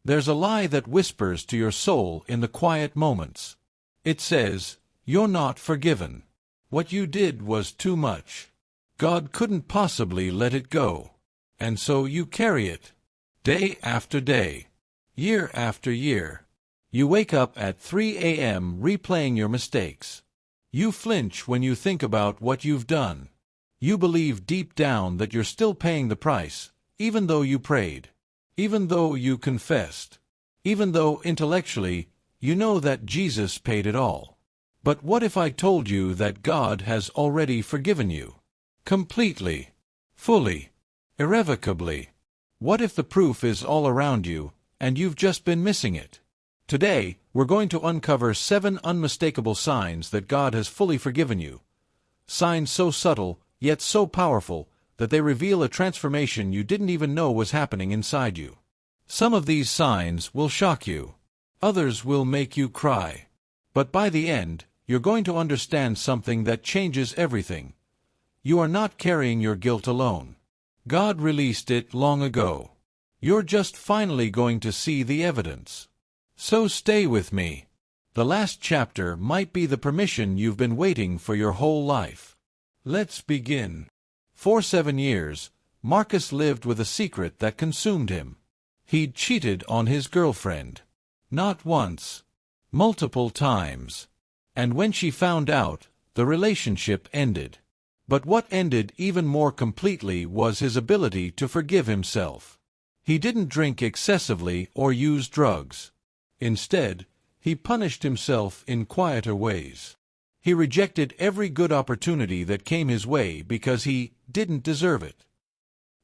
There's a lie that whispers to your soul in the quiet moments. It says, "You're not forgiven. What you did was too much. God couldn't possibly let it go." And so you carry it. Day after day. Year after year. You wake up at 3 a.m. replaying your mistakes. You flinch when you think about what you've done. You believe deep down that you're still paying the price, even though you prayed, even though you confessed, even though intellectually you know that Jesus paid it all. But what if I told you that God has already forgiven you? Completely, fully, irrevocably. What if the proof is all around you, and you've just been missing it? Today, we're going to uncover 7 unmistakable signs that God has fully forgiven you. Signs so subtle, yet so powerful, that they reveal a transformation you didn't even know was happening inside you. Some of these signs will shock you. Others will make you cry. But by the end, you're going to understand something that changes everything. You are not carrying your guilt alone. God released it long ago. You're just finally going to see the evidence. So stay with me. The last chapter might be the permission you've been waiting for your whole life. Let's begin. For 7 years, Marcus lived with a secret that consumed him. He'd cheated on his girlfriend. Not once. Multiple times. And when she found out, the relationship ended. But what ended even more completely was his ability to forgive himself. He didn't drink excessively or use drugs. Instead, he punished himself in quieter ways. He rejected every good opportunity that came his way because he didn't deserve it.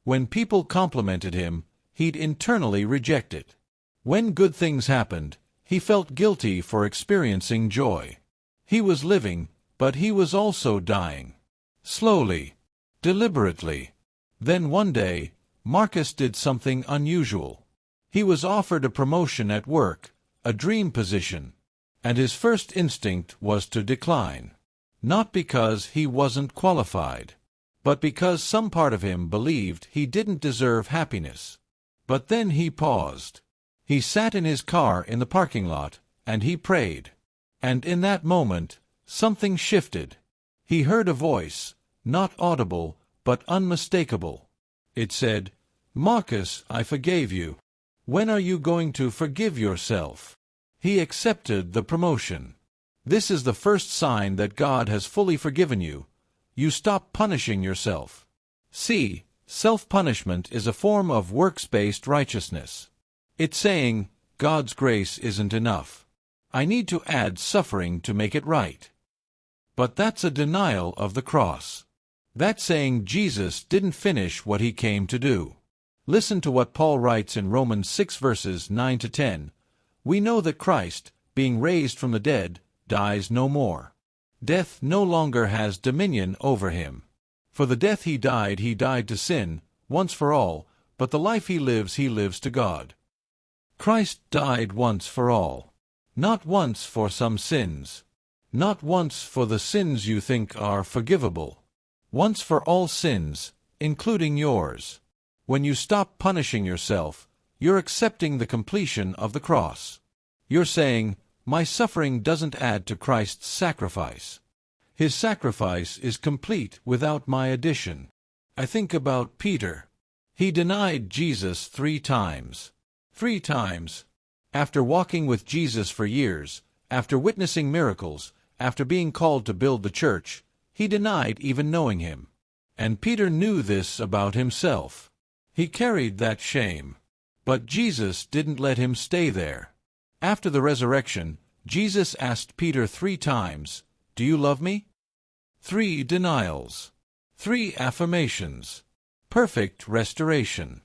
When people complimented him, he'd internally reject it. When good things happened, he felt guilty for experiencing joy. He was living, but he was also dying. Slowly, deliberately. Then one day, Marcus did something unusual. He was offered a promotion at work, a dream position, and his first instinct was to decline. Not because he wasn't qualified, but because some part of him believed he didn't deserve happiness. But then he paused. He sat in his car in the parking lot, and he prayed. And in that moment, something shifted. He heard a voice, not audible, but unmistakable. It said, "Marcus, I forgave you. When are you going to forgive yourself?" He accepted the promotion. This is the first sign that God has fully forgiven you. You stop punishing yourself. See, self-punishment is a form of works-based righteousness. It's saying, God's grace isn't enough. I need to add suffering to make it right. But that's a denial of the cross. That's saying Jesus didn't finish what he came to do. Listen to what Paul writes in Romans 6 verses 9 to 10. We know that Christ, being raised from the dead, dies no more. Death no longer has dominion over him. For the death he died to sin, once for all, but the life he lives to God. Christ died once for all. Not once for some sins. Not once for the sins you think are forgivable. Once for all sins, including yours. When you stop punishing yourself, you're accepting the completion of the cross. You're saying, my suffering doesn't add to Christ's sacrifice. His sacrifice is complete without my addition. I think about Peter. He denied Jesus 3 times. 3 times. After walking with Jesus for years, after witnessing miracles, after being called to build the church, he denied even knowing him. And Peter knew this about himself. He carried that shame. But Jesus didn't let him stay there. After the resurrection, Jesus asked Peter 3 times, "Do you love me?" 3 denials. 3 affirmations. Perfect restoration.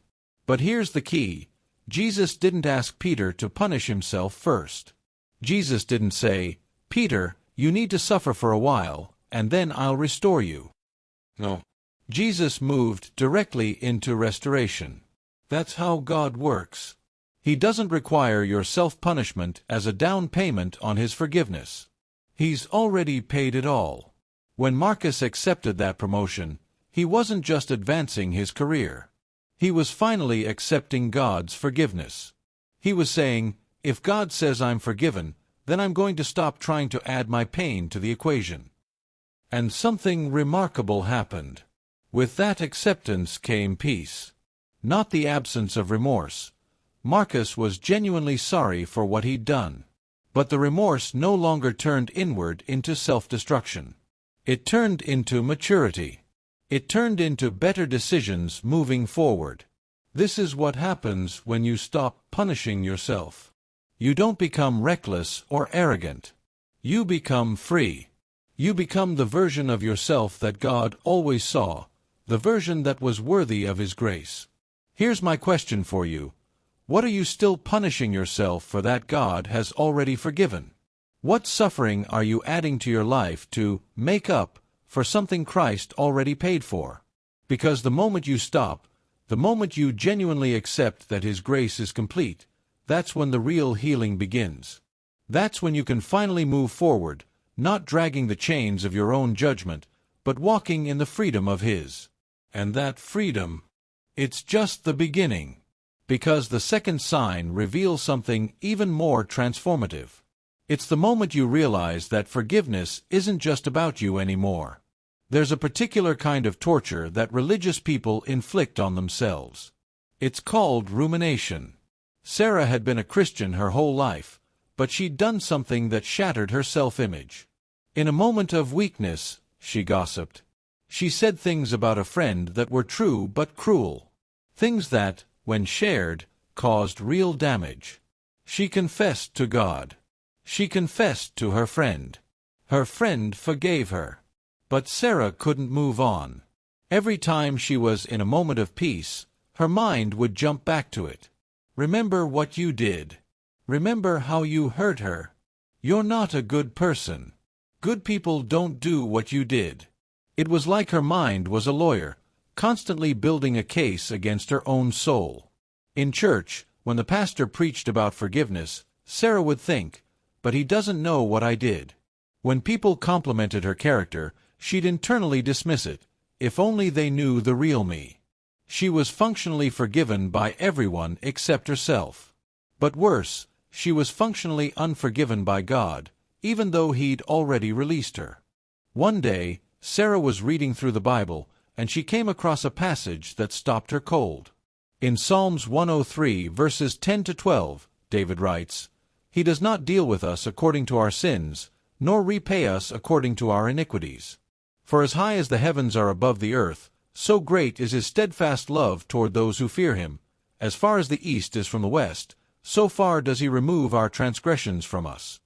But here's the key. Jesus didn't ask Peter to punish himself first. Jesus didn't say, "Peter, you need to suffer for a while, and then I'll restore you." No. Jesus moved directly into restoration. That's how God works. He doesn't require your self-punishment as a down payment on his forgiveness. He's already paid it all. When Marcus accepted that promotion, he wasn't just advancing his career. He was finally accepting God's forgiveness. He was saying, if God says I'm forgiven, then I'm going to stop trying to add my pain to the equation. And something remarkable happened. With that acceptance came peace. Not the absence of remorse. Marcus was genuinely sorry for what he'd done. But the remorse no longer turned inward into self-destruction. It turned into maturity. It turned into better decisions moving forward. This is what happens when you stop punishing yourself. You don't become reckless or arrogant. You become free. You become the version of yourself that God always saw, the version that was worthy of His grace. Here's my question for you. What are you still punishing yourself for that God has already forgiven? What suffering are you adding to your life to make up for something Christ already paid for? Because the moment you stop, the moment you genuinely accept that His grace is complete, that's when the real healing begins. That's when you can finally move forward, not dragging the chains of your own judgment, but walking in the freedom of His. And that freedom, it's just the beginning. Because the second sign reveals something even more transformative. It's the moment you realize that forgiveness isn't just about you anymore. There's a particular kind of torture that religious people inflict on themselves. It's called rumination. Sarah had been a Christian her whole life, but she'd done something that shattered her self-image. In a moment of weakness, she gossiped. She said things about a friend that were true but cruel. Things that, when shared, caused real damage. She confessed to God. She confessed to her friend. Her friend forgave her. But Sarah couldn't move on. Every time she was in a moment of peace, her mind would jump back to it. Remember what you did. Remember how you hurt her. You're not a good person. Good people don't do what you did. It was like her mind was a lawyer, constantly building a case against her own soul. In church, when the pastor preached about forgiveness, Sarah would think, but he doesn't know what I did. When people complimented her character, she'd internally dismiss it, if only they knew the real me. She was functionally forgiven by everyone except herself. But worse, she was functionally unforgiven by God, even though He'd already released her. One day, Sarah was reading through the Bible, and she came across a passage that stopped her cold. In Psalms 103, verses 10 to 12, David writes, "He does not deal with us according to our sins, nor repay us according to our iniquities. For as high as the heavens are above the earth, so great is His steadfast love toward those who fear Him. As far as the east is from the west, so far does He remove our transgressions from us."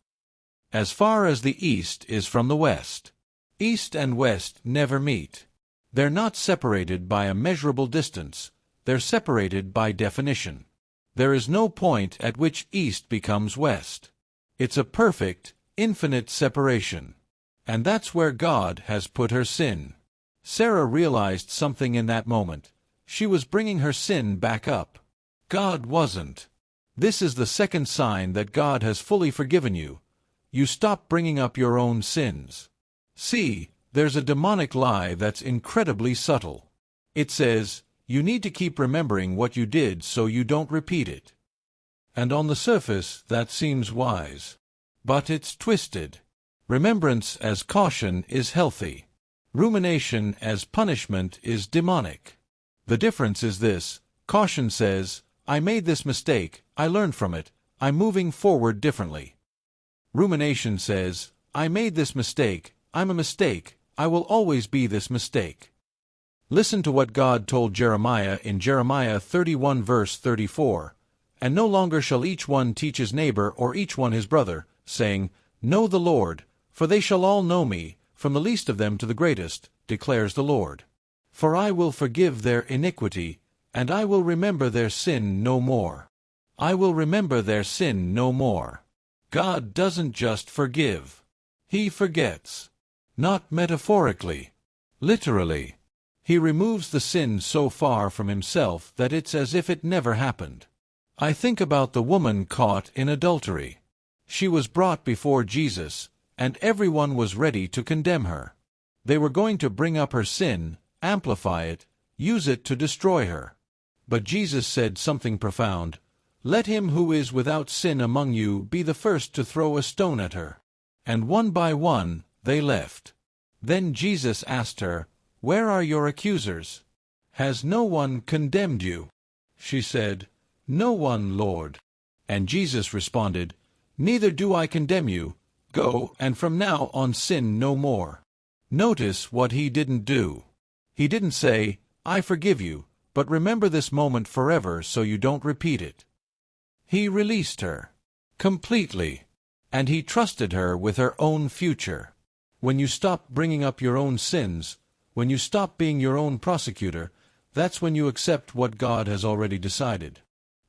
As far as the east is from the west. East and west never meet. They're not separated by a measurable distance. They're separated by definition. There is no point at which east becomes west. It's a perfect, infinite separation. And that's where God has put her sin. Sarah realized something in that moment. She was bringing her sin back up. God wasn't. This is the second sign that God has fully forgiven you. You stop bringing up your own sins. See, there's a demonic lie that's incredibly subtle. It says, you need to keep remembering what you did so you don't repeat it. And on the surface, that seems wise. But it's twisted. Remembrance as caution is healthy. Rumination as punishment is demonic. The difference is this: caution says, I made this mistake, I learned from it, I'm moving forward differently. Rumination says, I made this mistake, I'm a mistake, I will always be this mistake. Listen to what God told Jeremiah in Jeremiah 31 verse 34. And no longer shall each one teach his neighbor or each one his brother, saying, Know the Lord, for they shall all know me, from the least of them to the greatest, declares the Lord. For I will forgive their iniquity, and I will remember their sin no more. I will remember their sin no more. God doesn't just forgive. He forgets. Not metaphorically. Literally. He removes the sin so far from Himself that it's as if it never happened. I think about the woman caught in adultery. She was brought before Jesus, and everyone was ready to condemn her. They were going to bring up her sin, amplify it, use it to destroy her. But Jesus said something profound. Let him who is without sin among you be the first to throw a stone at her." And one by one they left. Then Jesus asked her, "Where are your accusers? Has no one condemned you?" She said, "No one, Lord." And Jesus responded, "Neither do I condemn you. Go, and from now on sin no more." Notice what he didn't do. He didn't say, "I forgive you, but remember this moment forever so you don't repeat it." He released her completely, and he trusted her with her own future. When you stop bringing up your own sins, when you stop being your own prosecutor, that's when you accept what God has already decided.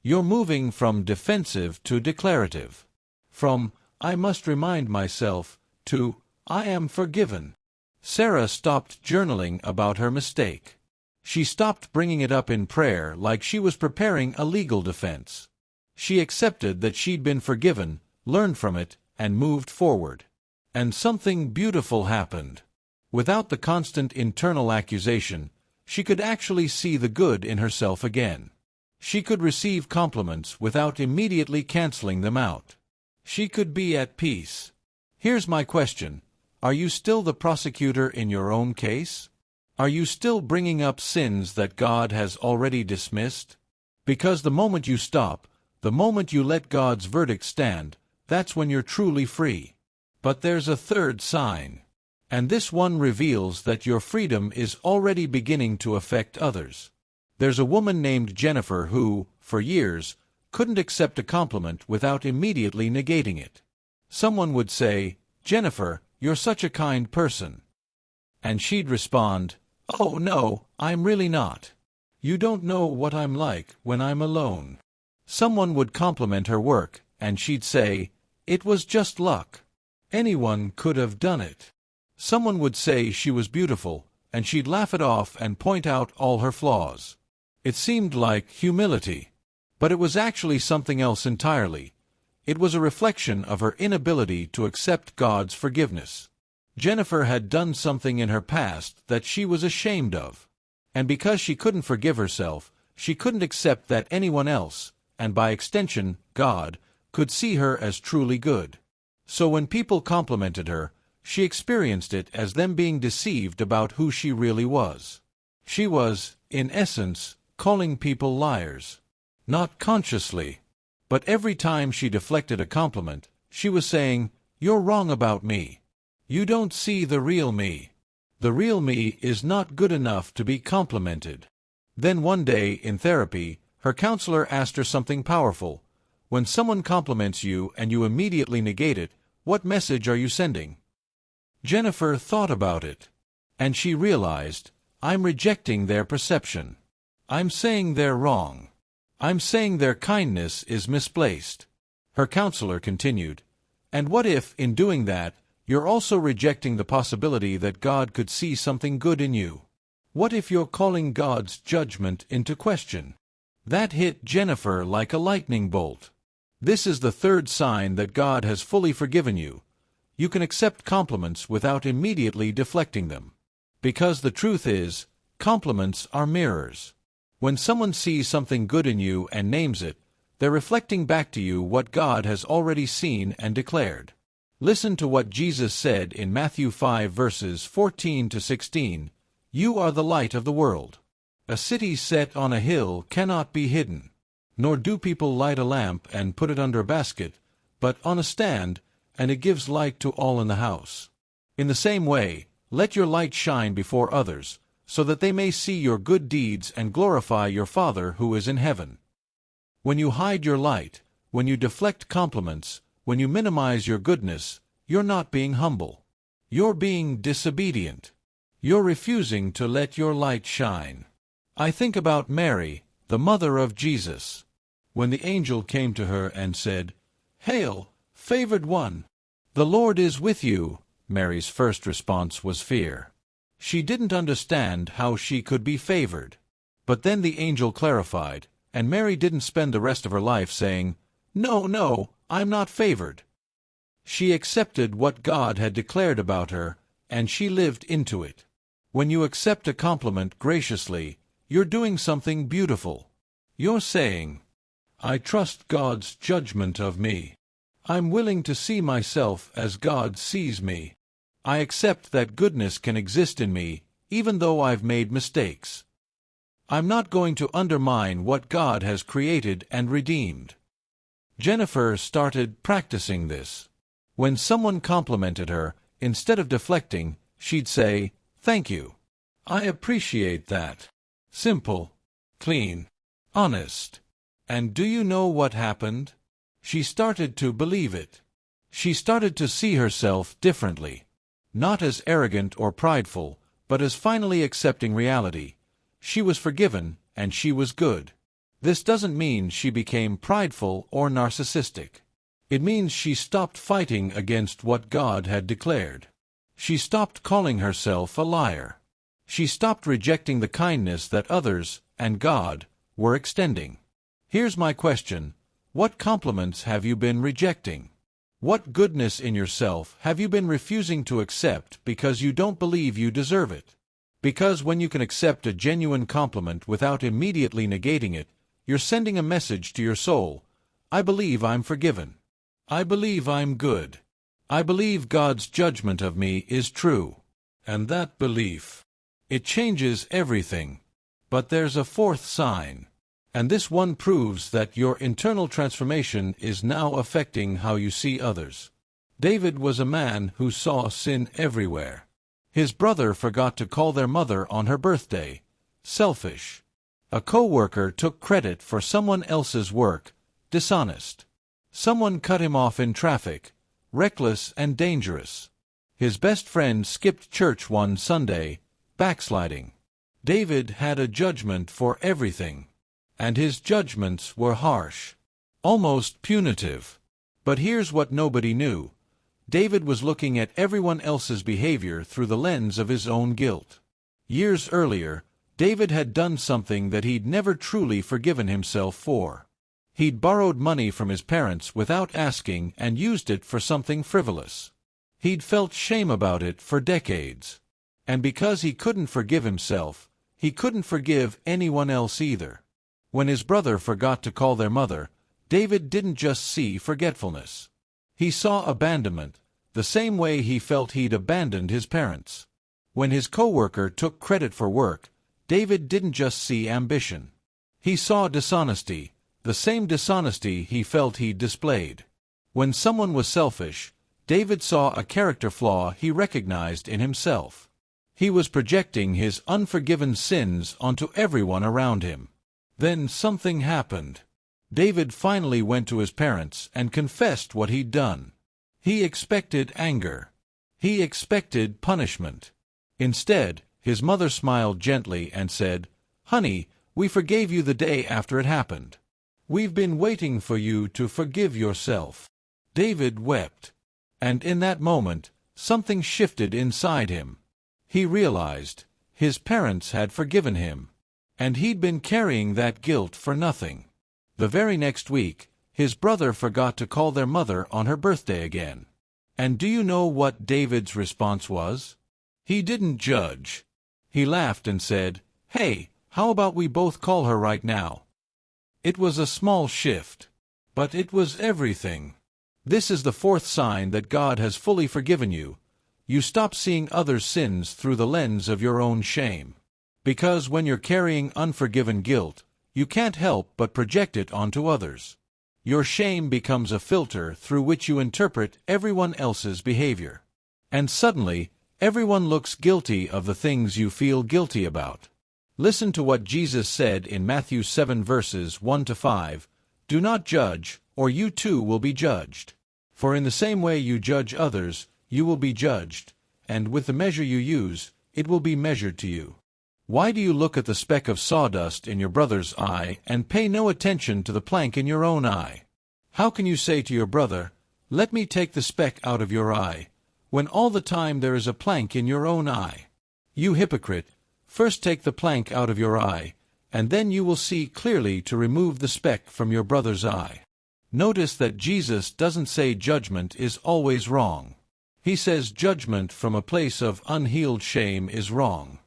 You're moving from defensive to declarative. From, "I must remind myself," to, "I am forgiven." Sarah stopped journaling about her mistake. She stopped bringing it up in prayer like she was preparing a legal defense. She accepted that she'd been forgiven, learned from it, and moved forward. And something beautiful happened. Without the constant internal accusation, she could actually see the good in herself again. She could receive compliments without immediately canceling them out. She could be at peace. Here's my question. Are you still the prosecutor in your own case? Are you still bringing up sins that God has already dismissed? Because the moment you stop, the moment you let God's verdict stand, that's when you're truly free. But there's a third sign. And this one reveals that your freedom is already beginning to affect others. There's a woman named Jennifer who, for years, couldn't accept a compliment without immediately negating it. Someone would say, "Jennifer, you're such a kind person." And she'd respond, "Oh no, I'm really not. You don't know what I'm like when I'm alone." Someone would compliment her work, and she'd say, "It was just luck. Anyone could have done it." Someone would say she was beautiful, and she'd laugh it off and point out all her flaws. It seemed like humility, but it was actually something else entirely. It was a reflection of her inability to accept God's forgiveness. Jennifer had done something in her past that she was ashamed of. And because she couldn't forgive herself, she couldn't accept that anyone else, and by extension, God, could see her as truly good. So when people complimented her, she experienced it as them being deceived about who she really was. She was, in essence, calling people liars. Not consciously. But every time she deflected a compliment, she was saying, "You're wrong about me. You don't see the real me. The real me is not good enough to be complimented." Then one day, in therapy, her counselor asked her something powerful. When someone compliments you and you immediately negate it, what message are you sending? Jennifer thought about it. And she realized, I'm rejecting their perception. I'm saying they're wrong. I'm saying their kindness is misplaced. Her counselor continued, and what if, in doing that, you're also rejecting the possibility that God could see something good in you? What if you're calling God's judgment into question? That hit Jennifer like a lightning bolt. This is the third sign that God has fully forgiven you. You can accept compliments without immediately deflecting them. Because the truth is, compliments are mirrors. When someone sees something good in you and names it, they're reflecting back to you what God has already seen and declared. Listen to what Jesus said in Matthew 5 verses 14 to 16. You are the light of the world. A city set on a hill cannot be hidden. Nor do people light a lamp and put it under a basket, but on a stand, and it gives light to all in the house. In the same way, let your light shine before others, so that they may see your good deeds and glorify your Father who is in heaven. When you hide your light, when you deflect compliments, when you minimize your goodness, you're not being humble. You're being disobedient. You're refusing to let your light shine. I think about Mary, the mother of Jesus. When the angel came to her and said, Hail, favored one! The Lord is with you, Mary's first response was fear. She didn't understand how she could be favored. But then the angel clarified, and Mary didn't spend the rest of her life saying, No, I'm not favored. She accepted what God had declared about her, and she lived into it. When you accept a compliment graciously, you're doing something beautiful. You're saying, I trust God's judgment of me. I'm willing to see myself as God sees me. I accept that goodness can exist in me, even though I've made mistakes. I'm not going to undermine what God has created and redeemed. Jennifer started practicing this. When someone complimented her, instead of deflecting, she'd say, "Thank you. I appreciate that." Simple, clean, honest. And do you know what happened? She started to believe it. She started to see herself differently. Not as arrogant or prideful, but as finally accepting reality. She was forgiven, and she was good. This doesn't mean she became prideful or narcissistic. It means she stopped fighting against what God had declared. She stopped calling herself a liar. She stopped rejecting the kindness that others, and God, were extending. Here's my question: what compliments have you been rejecting? What goodness in yourself have you been refusing to accept because you don't believe you deserve it? Because when you can accept a genuine compliment without immediately negating it, you're sending a message to your soul: I believe I'm forgiven. I believe I'm good. I believe God's judgment of me is true. And that belief, it changes everything. But there's a fourth sign. And this one proves that your internal transformation is now affecting how you see others. David was a man who saw sin everywhere. His brother forgot to call their mother on her birthday. Selfish. A co-worker took credit for someone else's work. Dishonest. Someone cut him off in traffic. Reckless and dangerous. His best friend skipped church one Sunday. Backsliding. David had a judgment for everything. And his judgments were harsh. Almost punitive. But here's what nobody knew. David was looking at everyone else's behavior through the lens of his own guilt. Years earlier, David had done something that he'd never truly forgiven himself for. He'd borrowed money from his parents without asking and used it for something frivolous. He'd felt shame about it for decades. And because he couldn't forgive himself, he couldn't forgive anyone else either. When his brother forgot to call their mother, David didn't just see forgetfulness. He saw abandonment, the same way he felt he'd abandoned his parents. When his co-worker took credit for work, David didn't just see ambition. He saw dishonesty, the same dishonesty he felt he'd displayed. When someone was selfish, David saw a character flaw he recognized in himself. He was projecting his unforgiven sins onto everyone around him. Then something happened. David finally went to his parents and confessed what he'd done. He expected anger. He expected punishment. Instead, his mother smiled gently and said, "Honey, we forgave you the day after it happened. We've been waiting for you to forgive yourself." David wept. And in that moment, something shifted inside him. He realized his parents had forgiven him. And he'd been carrying that guilt for nothing. The very next week, his brother forgot to call their mother on her birthday again. And do you know what David's response was? He didn't judge. He laughed and said, "Hey, how about we both call her right now?" It was a small shift. But it was everything. This is the fourth sign that God has fully forgiven you. You stop seeing others' sins through the lens of your own shame. Because when you're carrying unforgiven guilt, you can't help but project it onto others. Your shame becomes a filter through which you interpret everyone else's behavior. And suddenly, everyone looks guilty of the things you feel guilty about. Listen to what Jesus said in Matthew 7 verses 1-5, "Do not judge, or you too will be judged. For in the same way you judge others, you will be judged, and with the measure you use, it will be measured to you." Why do you look at the speck of sawdust in your brother's eye and pay no attention to the plank in your own eye? How can you say to your brother, "Let me take the speck out of your eye," when all the time there is a plank in your own eye? You hypocrite, first take the plank out of your eye, and then you will see clearly to remove the speck from your brother's eye. Notice that Jesus doesn't say judgment is always wrong. He says judgment from a place of unhealed shame is wrong.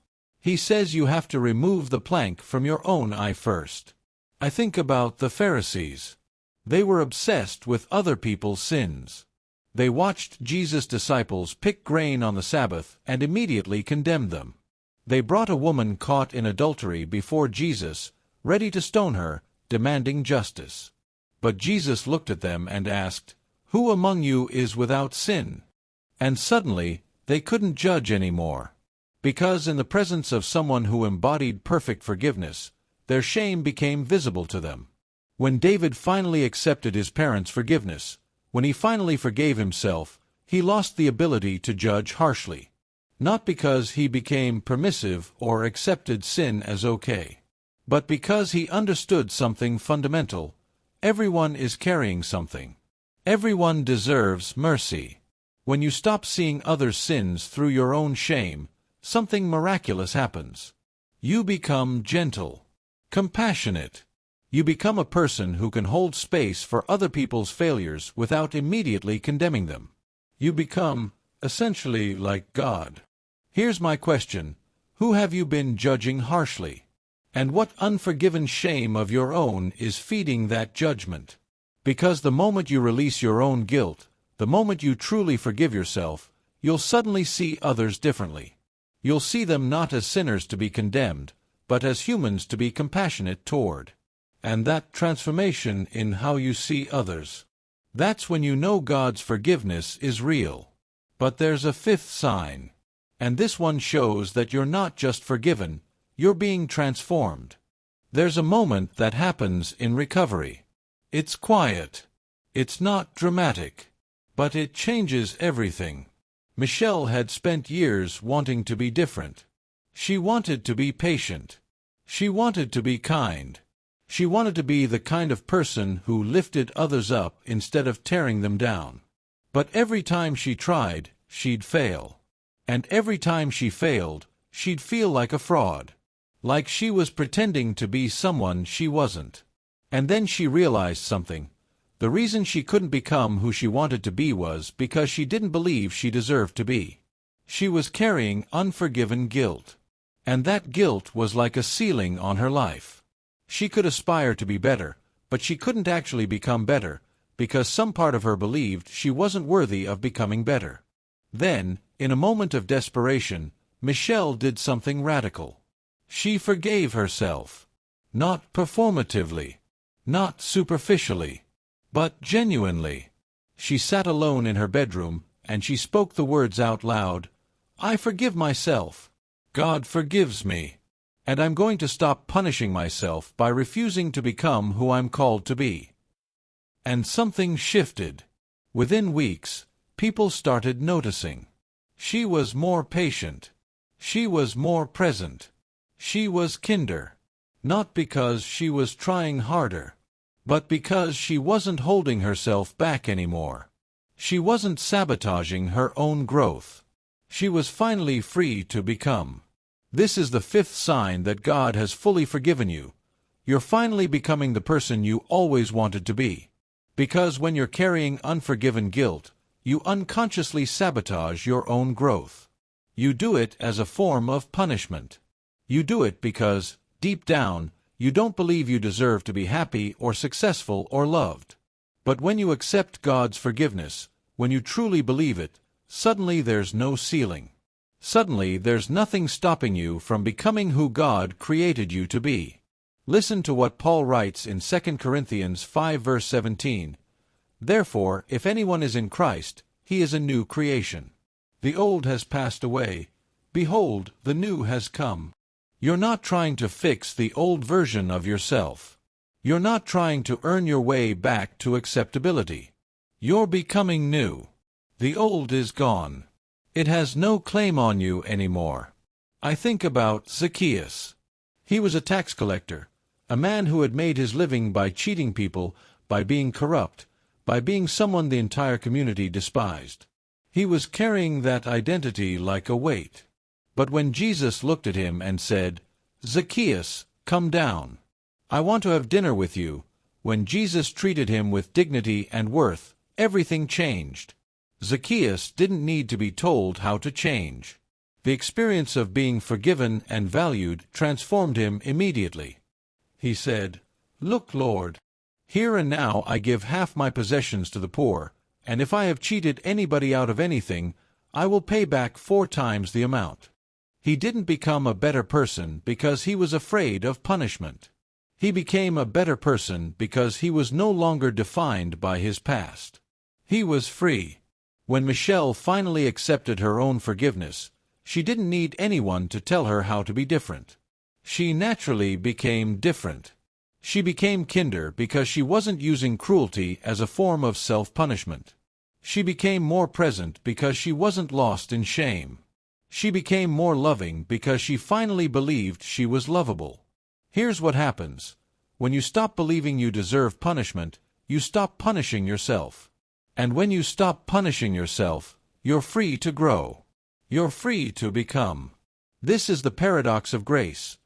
He says you have to remove the plank from your own eye first. I think about the Pharisees. They were obsessed with other people's sins. They watched Jesus' disciples pick grain on the Sabbath and immediately condemned them. They brought a woman caught in adultery before Jesus, ready to stone her, demanding justice. But Jesus looked at them and asked, "Who among you is without sin?" And suddenly, they couldn't judge anymore. Because in the presence of someone who embodied perfect forgiveness, their shame became visible to them. When David finally accepted his parents' forgiveness, when he finally forgave himself, he lost the ability to judge harshly. Not because he became permissive or accepted sin as okay, but because he understood something fundamental. Everyone is carrying something. Everyone deserves mercy. When you stop seeing others' sins through your own shame, something miraculous happens. You become gentle, compassionate. You become a person who can hold space for other people's failures without immediately condemning them. You become, essentially, like God. Here's my question: who have you been judging harshly? And what unforgiven shame of your own is feeding that judgment? Because the moment you release your own guilt, the moment you truly forgive yourself, you'll suddenly see others differently. You'll see them not as sinners to be condemned, but as humans to be compassionate toward. And that transformation in how you see others, that's when you know God's forgiveness is real. But there's a fifth sign. And this one shows that you're not just forgiven, you're being transformed. There's a moment that happens in recovery. It's quiet. It's not dramatic. But it changes everything. Michelle had spent years wanting to be different. She wanted to be patient. She wanted to be kind. She wanted to be the kind of person who lifted others up instead of tearing them down. But every time she tried, she'd fail. And every time she failed, she'd feel like a fraud. Like she was pretending to be someone she wasn't. And then she realized something. The reason she couldn't become who she wanted to be was because she didn't believe she deserved to be. She was carrying unforgiven guilt. And that guilt was like a ceiling on her life. She could aspire to be better, but she couldn't actually become better, because some part of her believed she wasn't worthy of becoming better. Then, in a moment of desperation, Michelle did something radical. She forgave herself. Not performatively. Not superficially. But genuinely. She sat alone in her bedroom, and she spoke the words out loud, "I forgive myself. God forgives me. And I'm going to stop punishing myself by refusing to become who I'm called to be." And something shifted. Within weeks, people started noticing. She was more patient. She was more present. She was kinder. Not because she was trying harder, but because she wasn't holding herself back anymore. She wasn't sabotaging her own growth. She was finally free to become. This is the fifth sign that God has fully forgiven you. You're finally becoming the person you always wanted to be. Because when you're carrying unforgiven guilt, you unconsciously sabotage your own growth. You do it as a form of punishment. You do it because, deep down, you don't believe you deserve to be happy or successful or loved. But when you accept God's forgiveness, when you truly believe it, suddenly there's no ceiling. Suddenly there's nothing stopping you from becoming who God created you to be. Listen to what Paul writes in 2 Corinthians 5 verse 17. "Therefore, if anyone is in Christ, he is a new creation. The old has passed away. Behold, the new has come." You're not trying to fix the old version of yourself. You're not trying to earn your way back to acceptability. You're becoming new. The old is gone. It has no claim on you anymore. I think about Zacchaeus. He was a tax collector, a man who had made his living by cheating people, by being corrupt, by being someone the entire community despised. He was carrying that identity like a weight. But when Jesus looked at him and said, "Zacchaeus, come down. I want to have dinner with you," when Jesus treated him with dignity and worth, everything changed. Zacchaeus didn't need to be told how to change. The experience of being forgiven and valued transformed him immediately. He said, Look, Lord, here and now I give half my possessions to the poor, and if I have cheated anybody out of anything, I will pay back 4 times the amount. He didn't become a better person because he was afraid of punishment. He became a better person because he was no longer defined by his past. He was free. When Michelle finally accepted her own forgiveness, she didn't need anyone to tell her how to be different. She naturally became different. She became kinder because she wasn't using cruelty as a form of self-punishment. She became more present because she wasn't lost in shame. She became more loving because she finally believed she was lovable. Here's what happens. When you stop believing you deserve punishment, you stop punishing yourself. And when you stop punishing yourself, you're free to grow. You're free to become. This is the paradox of grace.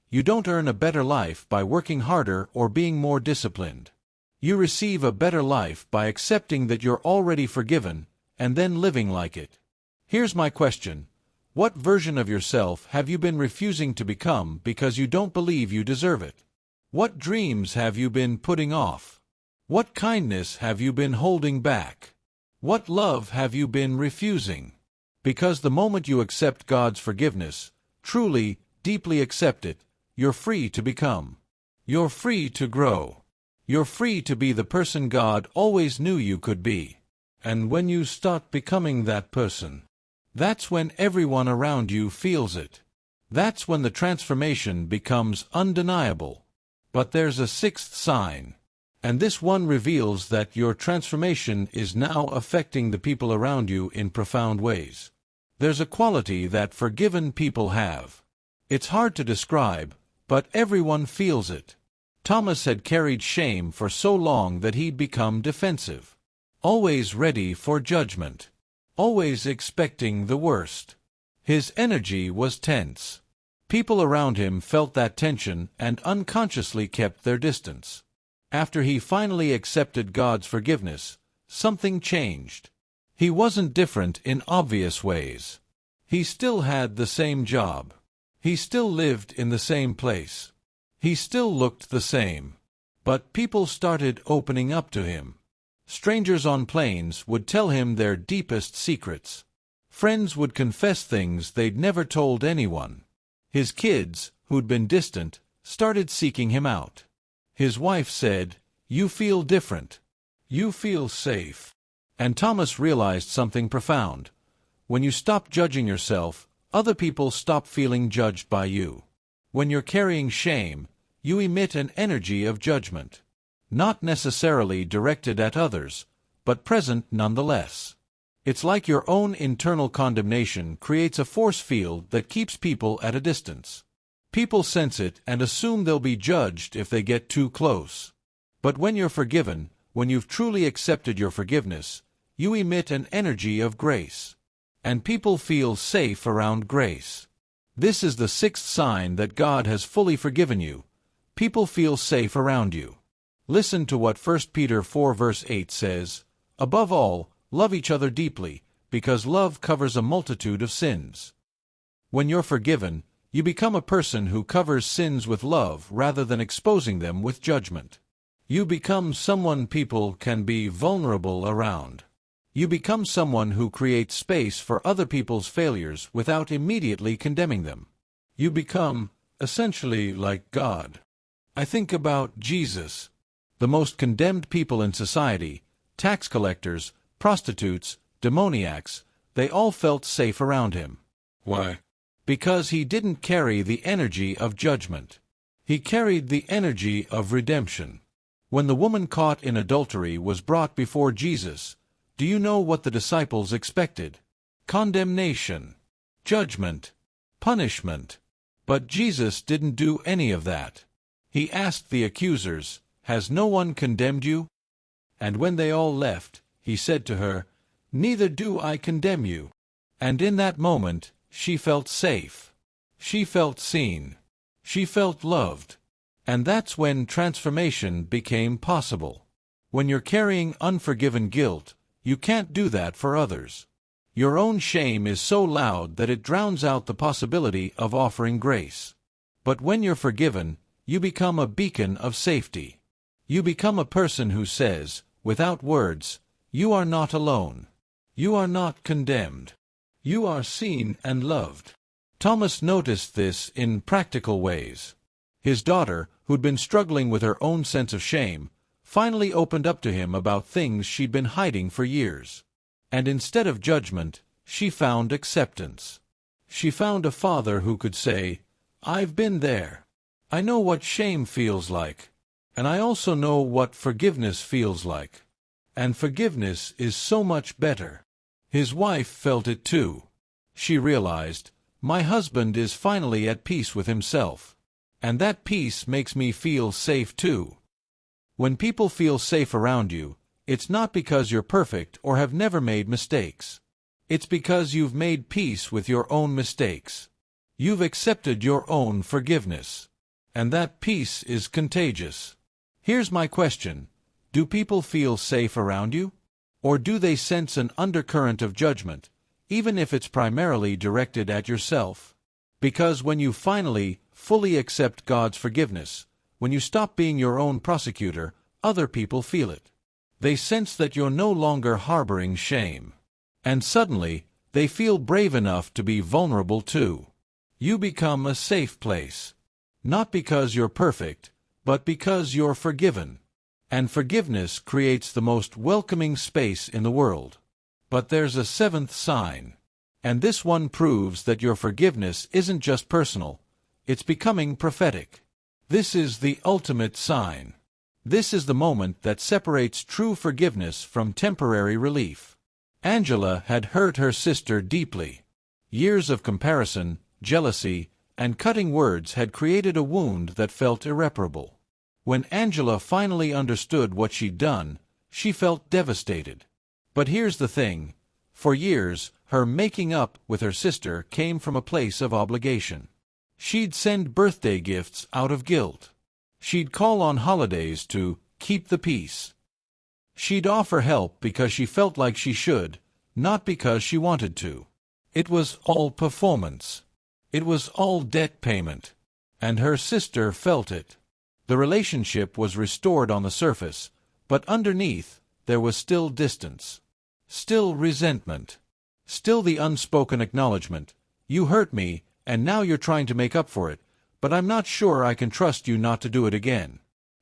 You don't earn a better life by working harder or being more disciplined. You receive a better life by accepting that you're already forgiven, and then living like it. Here's my question. What version of yourself have you been refusing to become because you don't believe you deserve it? What dreams have you been putting off? What kindness have you been holding back? What love have you been refusing? Because the moment you accept God's forgiveness, truly, deeply accept it, you're free to become. You're free to grow. You're free to be the person God always knew you could be. And when you start becoming that person, that's when everyone around you feels it. That's when the transformation becomes undeniable. But there's a 6th sign. And this one reveals that your transformation is now affecting the people around you in profound ways. There's a quality that forgiven people have. It's hard to describe, but everyone feels it. Thomas had carried shame for so long that he'd become defensive. Always ready for judgment. Always expecting the worst. His energy was tense. People around him felt that tension and unconsciously kept their distance. After he finally accepted God's forgiveness, something changed. He wasn't different in obvious ways. He still had the same job. He still lived in the same place. He still looked the same. But people started opening up to him. Strangers on planes would tell him their deepest secrets. Friends would confess things they'd never told anyone. His kids, who'd been distant, started seeking him out. His wife said, "You feel different. You feel safe." And Thomas realized something profound. When you stop judging yourself, other people stop feeling judged by you. When you're carrying shame, you emit an energy of judgment. Not necessarily directed at others, but present nonetheless. It's like your own internal condemnation creates a force field that keeps people at a distance. People sense it and assume they'll be judged if they get too close. But when you're forgiven, when you've truly accepted your forgiveness, you emit an energy of grace. And people feel safe around grace. This is the 6th sign that God has fully forgiven you. People feel safe around you. Listen to what 1 Peter 4 verse 8 says, "Above all, love each other deeply, because love covers a multitude of sins." When you're forgiven, you become a person who covers sins with love rather than exposing them with judgment. You become someone people can be vulnerable around. You become someone who creates space for other people's failures without immediately condemning them. You become, essentially, like God. I think about Jesus. The most condemned people in society, tax collectors, prostitutes, demoniacs, they all felt safe around him. Why? Because he didn't carry the energy of judgment. He carried the energy of redemption. When the woman caught in adultery was brought before Jesus, do you know what the disciples expected? Condemnation, judgment, punishment. But Jesus didn't do any of that. He asked the accusers, "Has no one condemned you?" And when they all left, he said to her, "Neither do I condemn you." And in that moment, she felt safe. She felt seen. She felt loved. And that's when transformation became possible. When you're carrying unforgiven guilt, you can't do that for others. Your own shame is so loud that it drowns out the possibility of offering grace. But when you're forgiven, you become a beacon of safety. You become a person who says, without words, you are not alone. You are not condemned. You are seen and loved. Thomas noticed this in practical ways. His daughter, who'd been struggling with her own sense of shame, finally opened up to him about things she'd been hiding for years. And instead of judgment, she found acceptance. She found a father who could say, I've been there. I know what shame feels like. And I also know what forgiveness feels like. And forgiveness is so much better. His wife felt it too. She realized, my husband is finally at peace with himself. And that peace makes me feel safe too. When people feel safe around you, it's not because you're perfect or have never made mistakes. It's because you've made peace with your own mistakes. You've accepted your own forgiveness. And that peace is contagious. Here's my question. Do people feel safe around you? Or do they sense an undercurrent of judgment, even if it's primarily directed at yourself? Because when you finally, fully accept God's forgiveness, when you stop being your own prosecutor, other people feel it. They sense that you're no longer harboring shame. And suddenly, they feel brave enough to be vulnerable too. You become a safe place. Not because you're perfect, but because you're forgiven. And forgiveness creates the most welcoming space in the world. But there's a seventh sign. And this one proves that your forgiveness isn't just personal, it's becoming prophetic. This is the ultimate sign. This is the moment that separates true forgiveness from temporary relief. Angela had hurt her sister deeply. Years of comparison, jealousy, and cutting words had created a wound that felt irreparable. When Angela finally understood what she'd done, she felt devastated. But here's the thing. For years, her making up with her sister came from a place of obligation. She'd send birthday gifts out of guilt. She'd call on holidays to keep the peace. She'd offer help because she felt like she should, not because she wanted to. It was all performance. It was all debt payment. And her sister felt it. The relationship was restored on the surface, but underneath, there was still distance. Still resentment. Still the unspoken acknowledgement, you hurt me, and now you're trying to make up for it, but I'm not sure I can trust you not to do it again.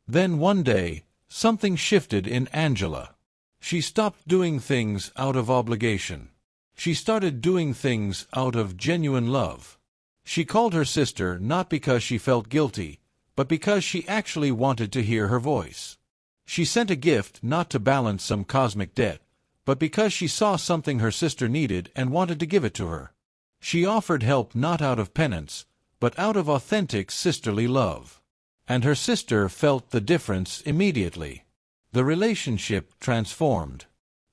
Then one day, something shifted in Angela. She stopped doing things out of obligation. She started doing things out of genuine love. She called her sister not because she felt guilty, but because she actually wanted to hear her voice. She sent a gift not to balance some cosmic debt, but because she saw something her sister needed and wanted to give it to her. She offered help not out of penance, but out of authentic sisterly love. And her sister felt the difference immediately. The relationship transformed.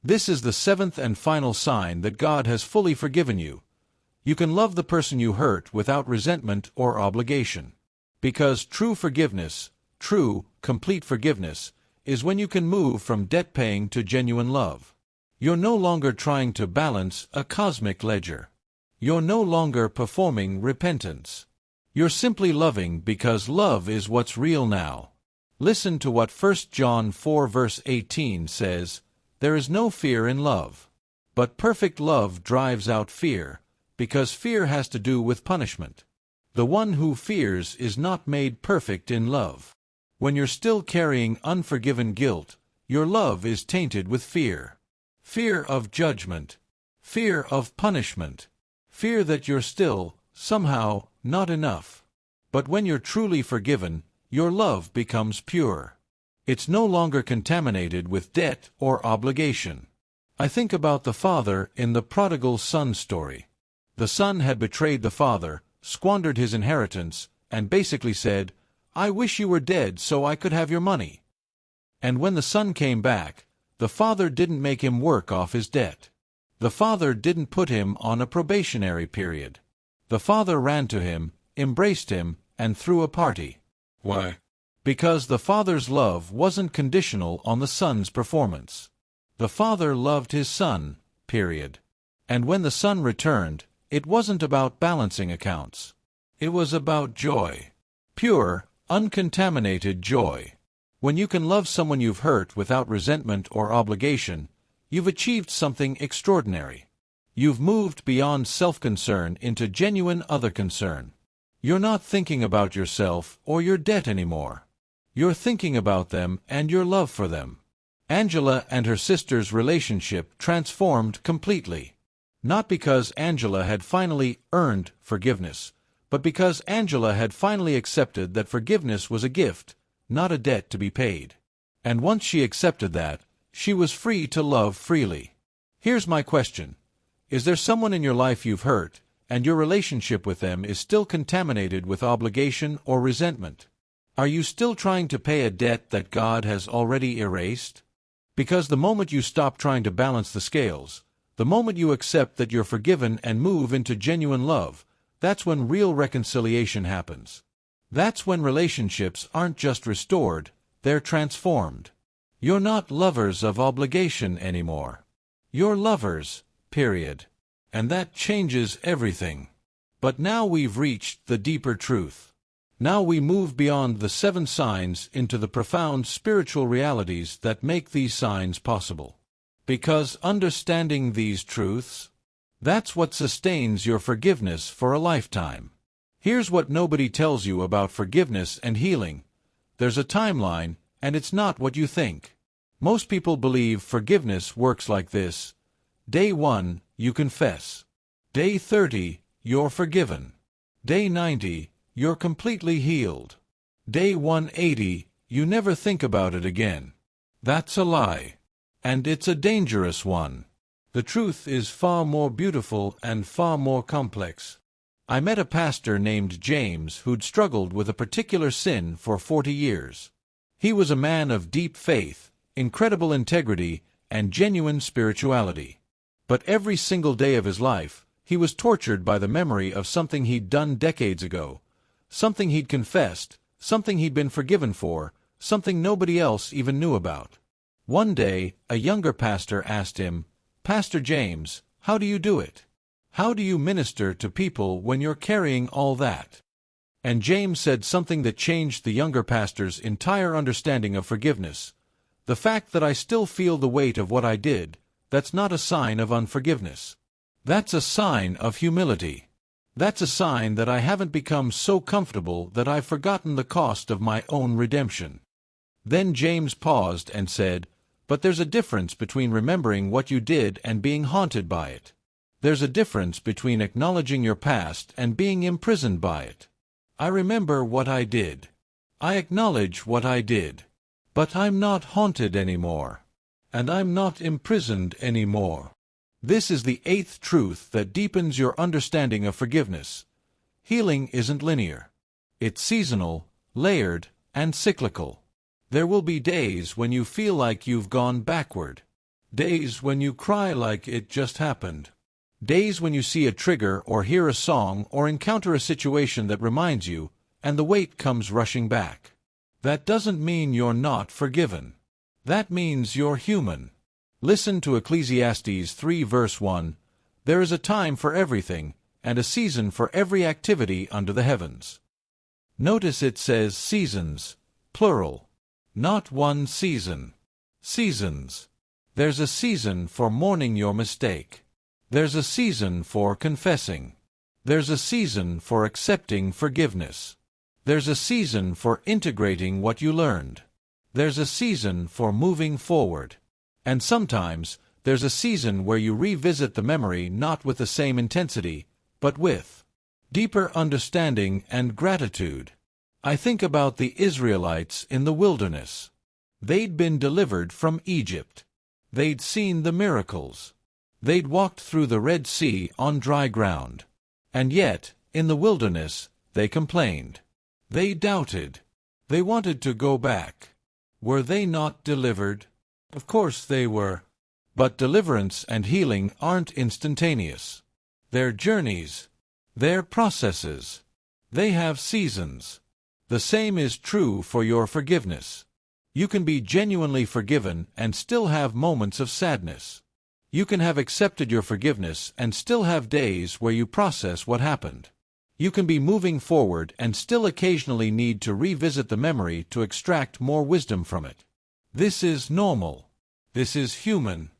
This is the seventh and final sign that God has fully forgiven you. You can love the person you hurt without resentment or obligation. Because true forgiveness, true, complete forgiveness, is when you can move from debt-paying to genuine love. You're no longer trying to balance a cosmic ledger. You're no longer performing repentance. You're simply loving because love is what's real now. Listen to what 1 John 4 verse 18 says, "There is no fear in love. But perfect love drives out fear, because fear has to do with punishment. The one who fears is not made perfect in love." When you're still carrying unforgiven guilt, your love is tainted with fear. Fear of judgment. Fear of punishment. Fear that you're still, somehow, not enough. But when you're truly forgiven, your love becomes pure. It's no longer contaminated with debt or obligation. I think about the father in the prodigal son story. The son had betrayed the father, squandered his inheritance, and basically said, "I wish you were dead so I could have your money." And when the son came back, the father didn't make him work off his debt. The father didn't put him on a probationary period. The father ran to him, embraced him, and threw a party. Why? Because the father's love wasn't conditional on the son's performance. The father loved his son, period. And when the son returned, it wasn't about balancing accounts. It was about joy. Pure, uncontaminated joy. When you can love someone you've hurt without resentment or obligation, you've achieved something extraordinary. You've moved beyond self-concern into genuine other concern. You're not thinking about yourself or your debt anymore. You're thinking about them and your love for them. Angela and her sister's relationship transformed completely. Not because Angela had finally earned forgiveness, but because Angela had finally accepted that forgiveness was a gift, not a debt to be paid. And once she accepted that, she was free to love freely. Here's my question. Is there someone in your life you've hurt, and your relationship with them is still contaminated with obligation or resentment? Are you still trying to pay a debt that God has already erased? Because the moment you stop trying to balance the scales, the moment you accept that you're forgiven and move into genuine love, that's when real reconciliation happens. That's when relationships aren't just restored, they're transformed. You're not lovers of obligation anymore. You're lovers, period. And that changes everything. But now we've reached the deeper truth. Now we move beyond the 7 signs into the profound spiritual realities that make these signs possible. Because understanding these truths, that's what sustains your forgiveness for a lifetime. Here's what nobody tells you about forgiveness and healing. There's a timeline, and it's not what you think. Most people believe forgiveness works like this. Day 1, you confess. Day 30, you're forgiven. Day 90, you're completely healed. Day 180, you never think about it again. That's a lie. And it's a dangerous one. The truth is far more beautiful and far more complex. I met a pastor named James who'd struggled with a particular sin for 40 years. He was a man of deep faith, incredible integrity, and genuine spirituality. But every single day of his life, he was tortured by the memory of something he'd done decades ago, something he'd confessed, something he'd been forgiven for, something nobody else even knew about. One day, a younger pastor asked him, "Pastor James, how do you do it? How do you minister to people when you're carrying all that?" And James said something that changed the younger pastor's entire understanding of forgiveness. "The fact that I still feel the weight of what I did, that's not a sign of unforgiveness. That's a sign of humility. That's a sign that I haven't become so comfortable that I've forgotten the cost of my own redemption." Then James paused and said, "But there's a difference between remembering what you did and being haunted by it. There's a difference between acknowledging your past and being imprisoned by it. I remember what I did. I acknowledge what I did. But I'm not haunted anymore. And I'm not imprisoned anymore." This is the 8th truth that deepens your understanding of forgiveness. Healing isn't linear. It's seasonal, layered, and cyclical. There will be days when you feel like you've gone backward. Days when you cry like it just happened. Days when you see a trigger or hear a song or encounter a situation that reminds you, and the weight comes rushing back. That doesn't mean you're not forgiven. That means you're human. Listen to Ecclesiastes 3 verse 1. There is a time for everything, and a season for every activity under the heavens. Notice it says seasons, plural. Not one season. Seasons. There's a season for mourning your mistake. There's a season for confessing. There's a season for accepting forgiveness. There's a season for integrating what you learned. There's a season for moving forward. And sometimes, there's a season where you revisit the memory not with the same intensity, but with deeper understanding and gratitude. I think about the Israelites in the wilderness. They'd been delivered from Egypt. They'd seen the miracles. They'd walked through the Red Sea on dry ground. And yet, in the wilderness, they complained. They doubted. They wanted to go back. Were they not delivered? Of course they were. But deliverance and healing aren't instantaneous. They're journeys. They're processes. They have seasons. The same is true for your forgiveness. You can be genuinely forgiven and still have moments of sadness. You can have accepted your forgiveness and still have days where you process what happened. You can be moving forward and still occasionally need to revisit the memory to extract more wisdom from it. This is normal. This is human.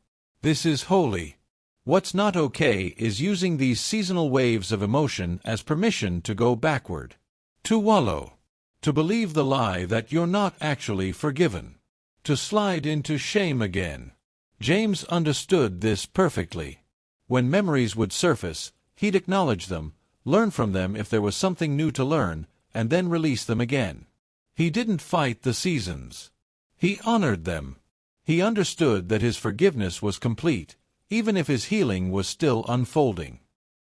This is holy. What's not okay is using these seasonal waves of emotion as permission to go backward, to wallow, to believe the lie that you're not actually forgiven, to slide into shame again. James understood this perfectly. When memories would surface, he'd acknowledge them, learn from them if there was something new to learn, and then release them again. He didn't fight the seasons. He honored them. He understood that his forgiveness was complete, even if his healing was still unfolding.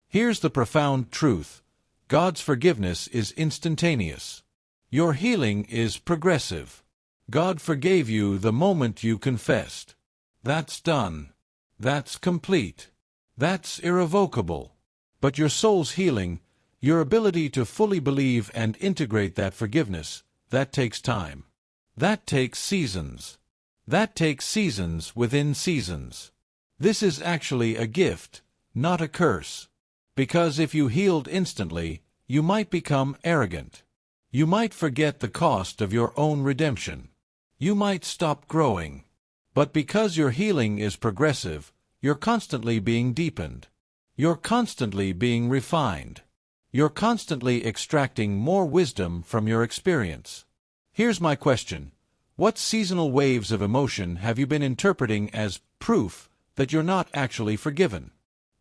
Here's the profound truth. God's forgiveness is instantaneous. Your healing is progressive. God forgave you the moment you confessed. That's done. That's complete. That's irrevocable. But your soul's healing, your ability to fully believe and integrate that forgiveness, that takes time. That takes seasons. That takes seasons within seasons. This is actually a gift, not a curse. Because if you healed instantly, you might become arrogant. You might forget the cost of your own redemption. You might stop growing. But because your healing is progressive, you're constantly being deepened. You're constantly being refined. You're constantly extracting more wisdom from your experience. Here's my question. What seasonal waves of emotion have you been interpreting as proof that you're not actually forgiven?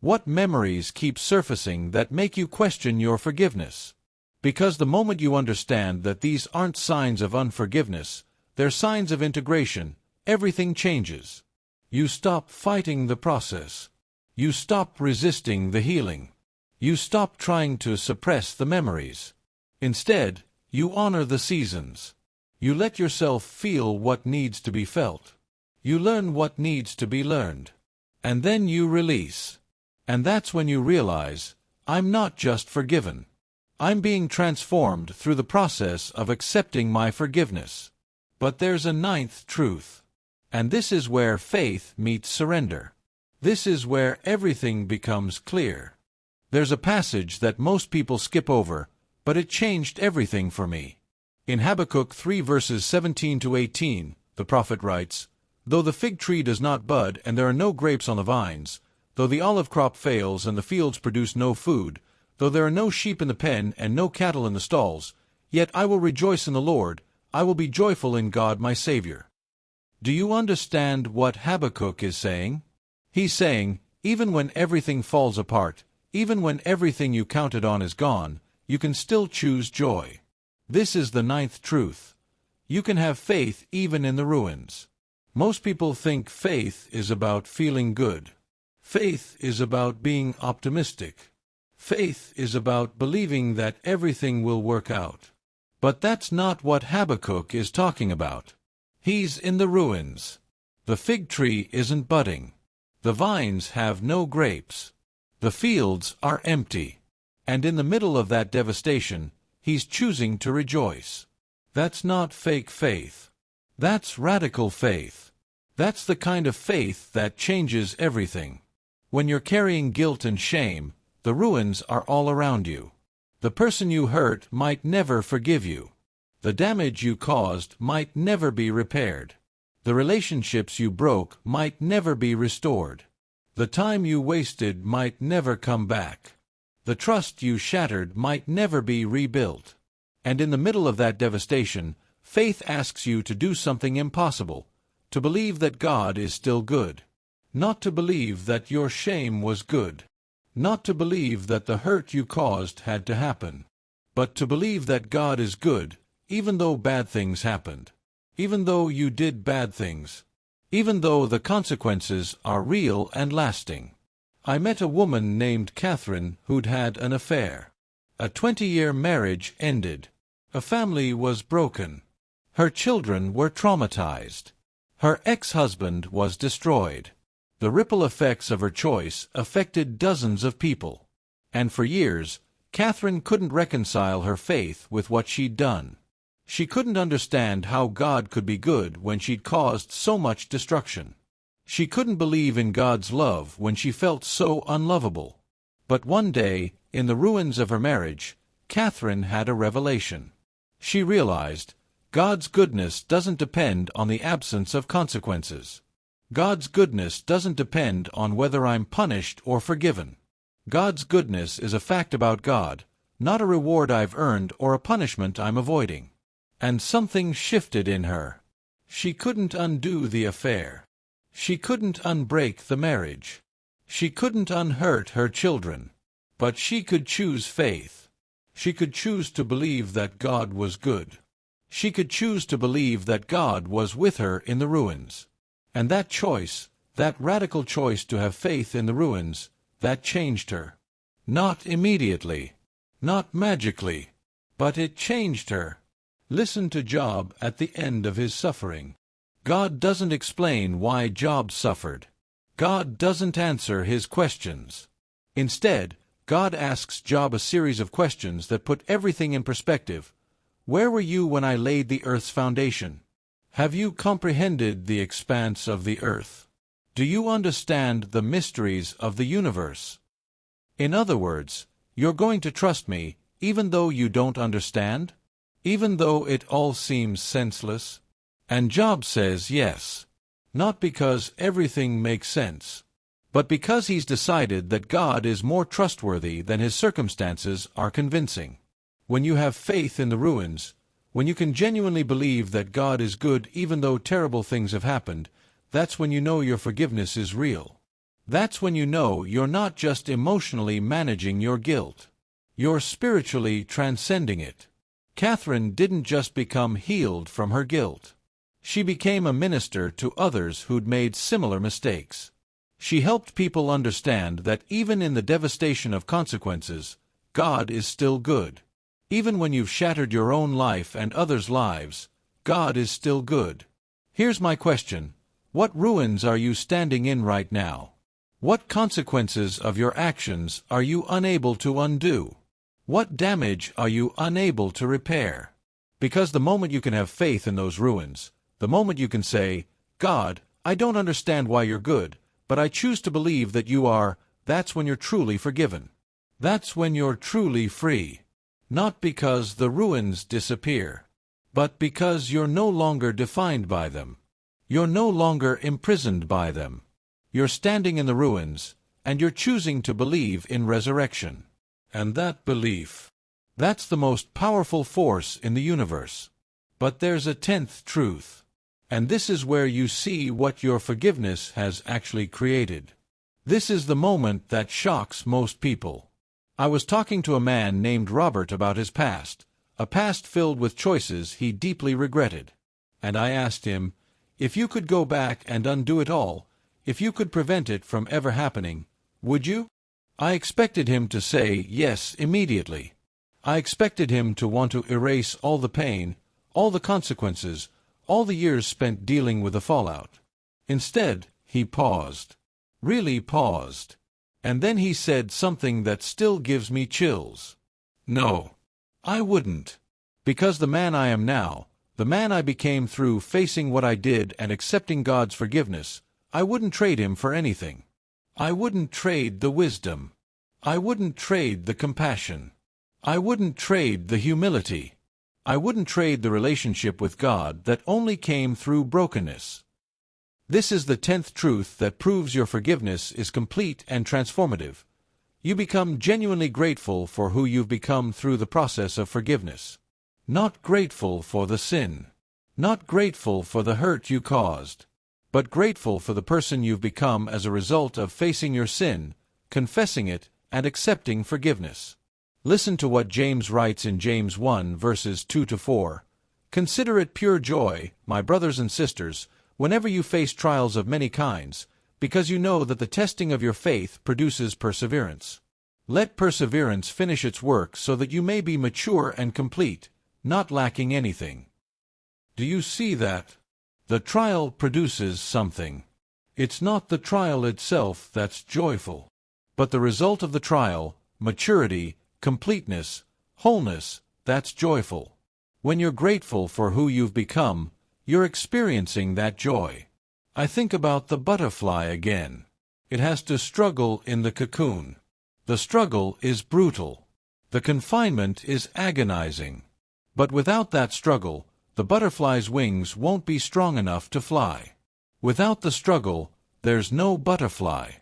What memories keep surfacing that make you question your forgiveness? Because the moment you understand that these aren't signs of unforgiveness, they're signs of integration, everything changes. You stop fighting the process. You stop resisting the healing. You stop trying to suppress the memories. Instead, you honor the seasons. You let yourself feel what needs to be felt. You learn what needs to be learned. And then you release. And that's when you realize, I'm not just forgiven. I'm being transformed through the process of accepting my forgiveness. But there's a ninth truth. And this is where faith meets surrender. This is where everything becomes clear. There's a passage that most people skip over, but it changed everything for me. In Habakkuk 3 verses 17 to 18, the prophet writes, "Though the fig tree does not bud and there are no grapes on the vines, though the olive crop fails and the fields produce no food, though there are no sheep in the pen and no cattle in the stalls, yet I will rejoice in the Lord, I will be joyful in God my Savior." Do you understand what Habakkuk is saying? He's saying, even when everything falls apart, even when everything you counted on is gone, you can still choose joy. This is the ninth truth. You can have faith even in the ruins. Most people think faith is about feeling good. Faith is about being optimistic. Faith is about believing that everything will work out. But that's not what Habakkuk is talking about. He's in the ruins. The fig tree isn't budding. The vines have no grapes. The fields are empty. And in the middle of that devastation, he's choosing to rejoice. That's not fake faith. That's radical faith. That's the kind of faith that changes everything. When you're carrying guilt and shame, the ruins are all around you. The person you hurt might never forgive you. The damage you caused might never be repaired. The relationships you broke might never be restored. The time you wasted might never come back. The trust you shattered might never be rebuilt. And in the middle of that devastation, faith asks you to do something impossible, to believe that God is still good. Not to believe that your shame was good. Not to believe that the hurt you caused had to happen. But to believe that God is good, even though bad things happened. Even though you did bad things. Even though the consequences are real and lasting. I met a woman named Catherine who'd had an affair. A 20-year marriage ended. A family was broken. Her children were traumatized. Her ex-husband was destroyed. The ripple effects of her choice affected dozens of people. And for years, Catherine couldn't reconcile her faith with what she'd done. She couldn't understand how God could be good when she'd caused so much destruction. She couldn't believe in God's love when she felt so unlovable. But one day, in the ruins of her marriage, Catherine had a revelation. She realized, God's goodness doesn't depend on the absence of consequences. God's goodness doesn't depend on whether I'm punished or forgiven. God's goodness is a fact about God, not a reward I've earned or a punishment I'm avoiding. And something shifted in her. She couldn't undo the affair. She couldn't unbreak the marriage. She couldn't unhurt her children. But she could choose faith. She could choose to believe that God was good. She could choose to believe that God was with her in the ruins. And that choice, that radical choice to have faith in the ruins, that changed her. Not immediately, not magically, but it changed her. Listen to Job at the end of his suffering. God doesn't explain why Job suffered. God doesn't answer his questions. Instead, God asks Job a series of questions that put everything in perspective. Where were you when I laid the earth's foundation? Have you comprehended the expanse of the earth? Do you understand the mysteries of the universe? In other words, you're going to trust me, even though you don't understand? Even though it all seems senseless? And Job says yes. Not because everything makes sense, but because he's decided that God is more trustworthy than his circumstances are convincing. When you have faith in the ruins, when you can genuinely believe that God is good even though terrible things have happened, that's when you know your forgiveness is real. That's when you know you're not just emotionally managing your guilt. You're spiritually transcending it. Catherine didn't just become healed from her guilt. She became a minister to others who'd made similar mistakes. She helped people understand that even in the devastation of consequences, God is still good. Even when you've shattered your own life and others' lives, God is still good. Here's my question. What ruins are you standing in right now? What consequences of your actions are you unable to undo? What damage are you unable to repair? Because the moment you can have faith in those ruins, the moment you can say, God, I don't understand why you're good, but I choose to believe that you are, that's when you're truly forgiven. That's when you're truly free. Not because the ruins disappear, but because you're no longer defined by them. You're no longer imprisoned by them. You're standing in the ruins, and you're choosing to believe in resurrection. And that belief, that's the most powerful force in the universe. But there's a 10th truth. And this is where you see what your forgiveness has actually created. This is the moment that shocks most people. I was talking to a man named Robert about his past, a past filled with choices he deeply regretted. And I asked him, if you could go back and undo it all, if you could prevent it from ever happening, would you? I expected him to say yes immediately. I expected him to want to erase all the pain, all the consequences, all the years spent dealing with the fallout. Instead, he paused. Really paused. And then he said something that still gives me chills. No, I wouldn't. Because the man I am now, the man I became through facing what I did and accepting God's forgiveness, I wouldn't trade him for anything. I wouldn't trade the wisdom. I wouldn't trade the compassion. I wouldn't trade the humility. I wouldn't trade the relationship with God that only came through brokenness. This is the 10th truth that proves your forgiveness is complete and transformative. You become genuinely grateful for who you've become through the process of forgiveness. Not grateful for the sin. Not grateful for the hurt you caused. But grateful for the person you've become as a result of facing your sin, confessing it, and accepting forgiveness. Listen to what James writes in James 1 verses 2-4. Consider it pure joy, my brothers and sisters, whenever you face trials of many kinds, because you know that the testing of your faith produces perseverance. Let perseverance finish its work so that you may be mature and complete, not lacking anything. Do you see that? The trial produces something. It's not the trial itself that's joyful, but the result of the trial, maturity, completeness, wholeness, that's joyful. When you're grateful for who you've become, you're experiencing that joy. I think about the butterfly again. It has to struggle in the cocoon. The struggle is brutal. The confinement is agonizing. But without that struggle, the butterfly's wings won't be strong enough to fly. Without the struggle, there's no butterfly.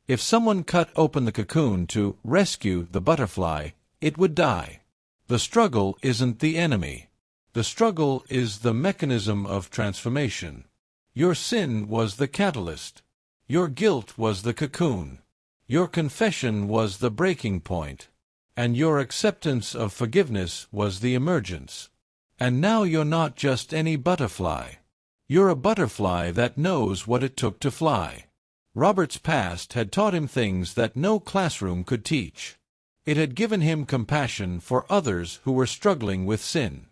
If someone cut open the cocoon to rescue the butterfly, it would die. The struggle isn't the enemy. The struggle is the mechanism of transformation. Your sin was the catalyst. Your guilt was the cocoon. Your confession was the breaking point. And your acceptance of forgiveness was the emergence. And now you're not just any butterfly. You're a butterfly that knows what it took to fly. Robert's past had taught him things that no classroom could teach. It had given him compassion for others who were struggling with sin.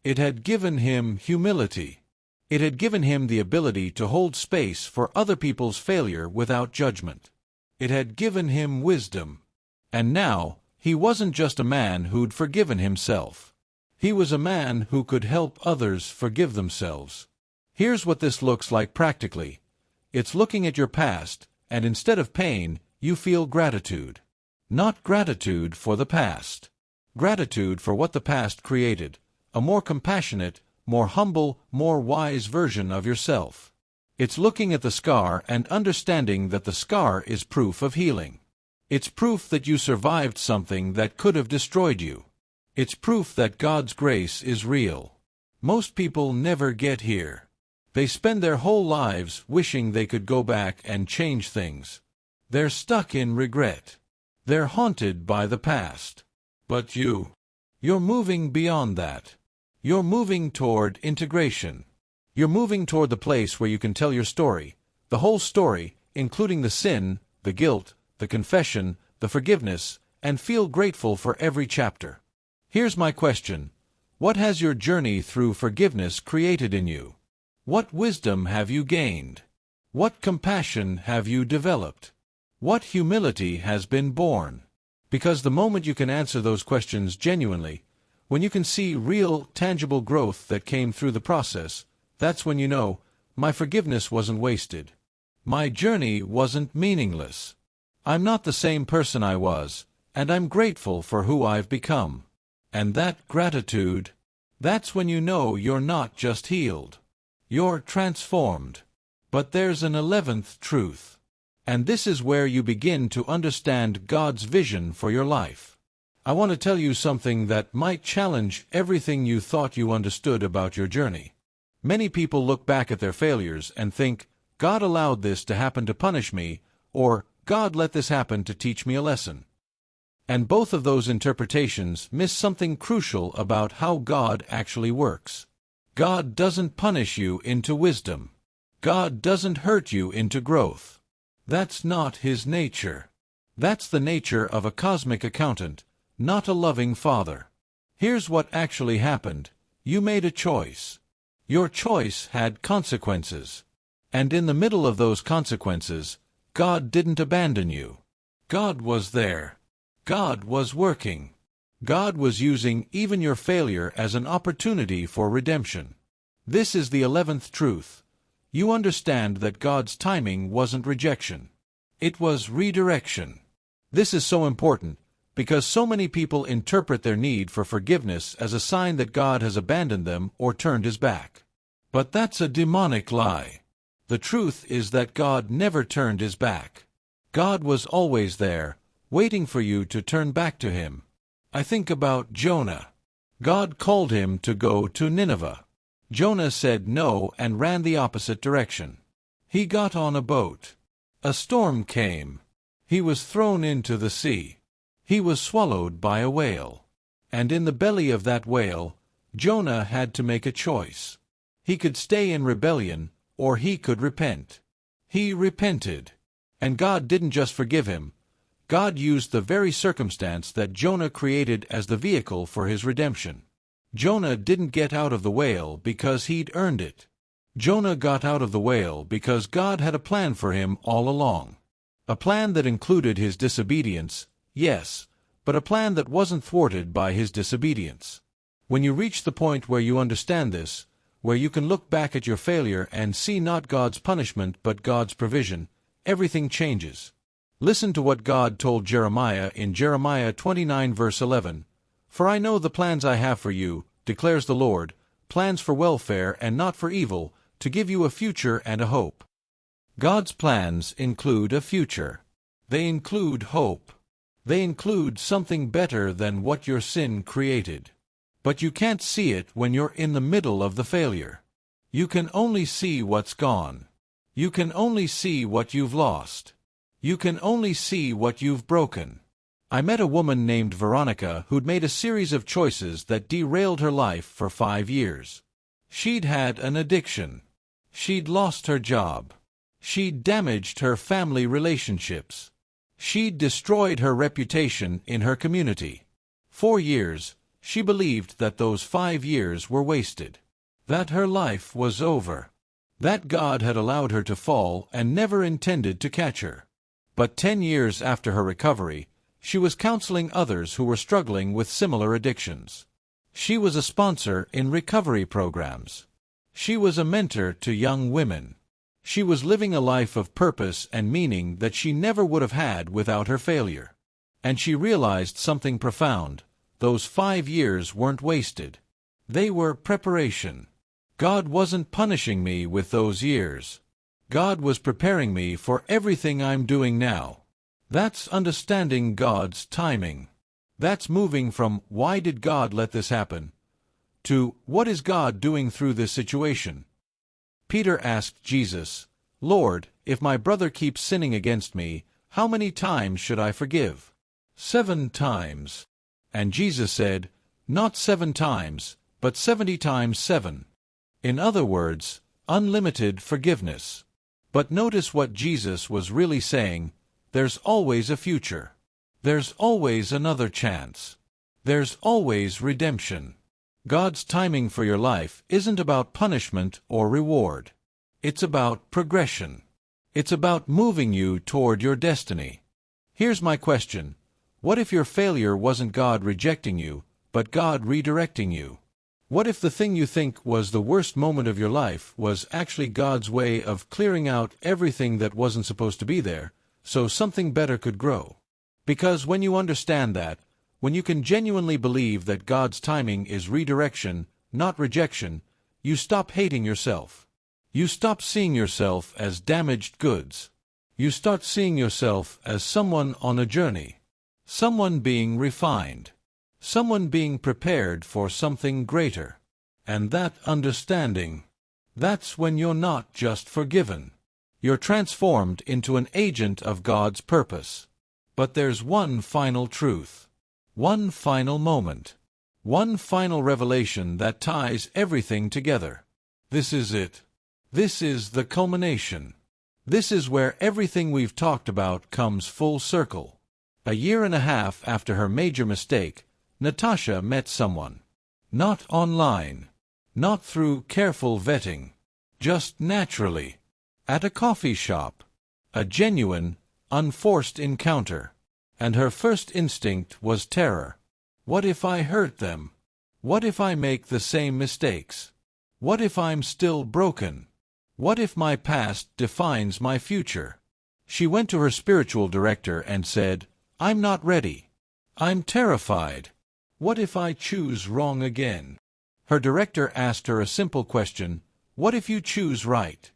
It had given him humility. It had given him the ability to hold space for other people's failure without judgment. It had given him wisdom. And now, he wasn't just a man who'd forgiven himself. He was a man who could help others forgive themselves. Here's what this looks like practically. It's looking at your past, and instead of pain, you feel gratitude. Not gratitude for the past. Gratitude for what the past created. A more compassionate, more humble, more wise version of yourself. It's looking at the scar and understanding that the scar is proof of healing. It's proof that you survived something that could have destroyed you. It's proof that God's grace is real. Most people never get here. They spend their whole lives wishing they could go back and change things. They're stuck in regret. They're haunted by the past. But you're moving beyond that. You're moving toward integration. You're moving toward the place where you can tell your story, the whole story, including the sin, the guilt, the confession, the forgiveness, and feel grateful for every chapter. Here's my question. What has your journey through forgiveness created in you? What wisdom have you gained? What compassion have you developed? What humility has been born? Because the moment you can answer those questions genuinely, when you can see real, tangible growth that came through the process, that's when you know, my forgiveness wasn't wasted. My journey wasn't meaningless. I'm not the same person I was, and I'm grateful for who I've become. And that gratitude, that's when you know you're not just healed. You're transformed. But there's an 11th truth. And this is where you begin to understand God's vision for your life. I want to tell you something that might challenge everything you thought you understood about your journey. Many people look back at their failures and think, God allowed this to happen to punish me, or God let this happen to teach me a lesson. And both of those interpretations miss something crucial about how God actually works. God doesn't punish you into wisdom. God doesn't hurt you into growth. That's not His nature. That's the nature of a cosmic accountant, not a loving father. Here's what actually happened. You made a choice. Your choice had consequences. And in the middle of those consequences, God didn't abandon you. God was there. God was working. God was using even your failure as an opportunity for redemption. This is the 11th truth. You understand that God's timing wasn't rejection. It was redirection. This is so important, because so many people interpret their need for forgiveness as a sign that God has abandoned them or turned His back. But that's a demonic lie. The truth is that God never turned His back. God was always there, waiting for you to turn back to Him. I think about Jonah. God called him to go to Nineveh. Jonah said no and ran the opposite direction. He got on a boat. A storm came. He was thrown into the sea. He was swallowed by a whale. And in the belly of that whale, Jonah had to make a choice. He could stay in rebellion, or he could repent. He repented. And God didn't just forgive him. God used the very circumstance that Jonah created as the vehicle for His redemption. Jonah didn't get out of the whale because he'd earned it. Jonah got out of the whale because God had a plan for him all along. A plan that included his disobedience, yes, but a plan that wasn't thwarted by his disobedience. When you reach the point where you understand this, where you can look back at your failure and see not God's punishment but God's provision, everything changes. Listen to what God told Jeremiah in Jeremiah 29 verse 11. "For I know the plans I have for you, declares the Lord, plans for welfare and not for evil, to give you a future and a hope." God's plans include a future. They include hope. They include something better than what your sin created. But you can't see it when you're in the middle of the failure. You can only see what's gone. You can only see what you've lost. You can only see what you've broken. I met a woman named Veronica who'd made a series of choices that derailed her life for 5 years. She'd had an addiction. She'd lost her job. She'd damaged her family relationships. She'd destroyed her reputation in her community. 4 years, she believed that those 5 years were wasted. That her life was over. That God had allowed her to fall and never intended to catch her. But 10 years after her recovery, she was counseling others who were struggling with similar addictions. She was a sponsor in recovery programs. She was a mentor to young women. She was living a life of purpose and meaning that she never would have had without her failure. And she realized something profound. Those 5 years weren't wasted. They were preparation. God wasn't punishing me with those years. God was preparing me for everything I'm doing now. That's understanding God's timing. That's moving from "Why did God let this happen?" to "What is God doing through this situation?" Peter asked Jesus, "Lord, if my brother keeps sinning against me, how many times should I forgive?" 7 times. And Jesus said, "Not 7 times, but 70 times 7. In other words, unlimited forgiveness. But notice what Jesus was really saying. There's always a future. There's always another chance. There's always redemption. God's timing for your life isn't about punishment or reward. It's about progression. It's about moving you toward your destiny. Here's my question. What if your failure wasn't God rejecting you, but God redirecting you? What if the thing you think was the worst moment of your life was actually God's way of clearing out everything that wasn't supposed to be there, so something better could grow? Because when you understand that, when you can genuinely believe that God's timing is redirection, not rejection, you stop hating yourself. You stop seeing yourself as damaged goods. You start seeing yourself as someone on a journey. Someone being refined. Someone being prepared for something greater. And that understanding, that's when you're not just forgiven. You're transformed into an agent of God's purpose. But there's one final truth. One final moment. One final revelation that ties everything together. This is it. This is the culmination. This is where everything we've talked about comes full circle. 1.5 years after her major mistake, Natasha met someone. Not online. Not through careful vetting. Just naturally. At a coffee shop. A genuine, unforced encounter. And her first instinct was terror. What if I hurt them? What if I make the same mistakes? What if I'm still broken? What if my past defines my future? She went to her spiritual director and said, "I'm not ready. I'm terrified. What if I choose wrong again?" Her director asked her a simple question, "What if you choose right?"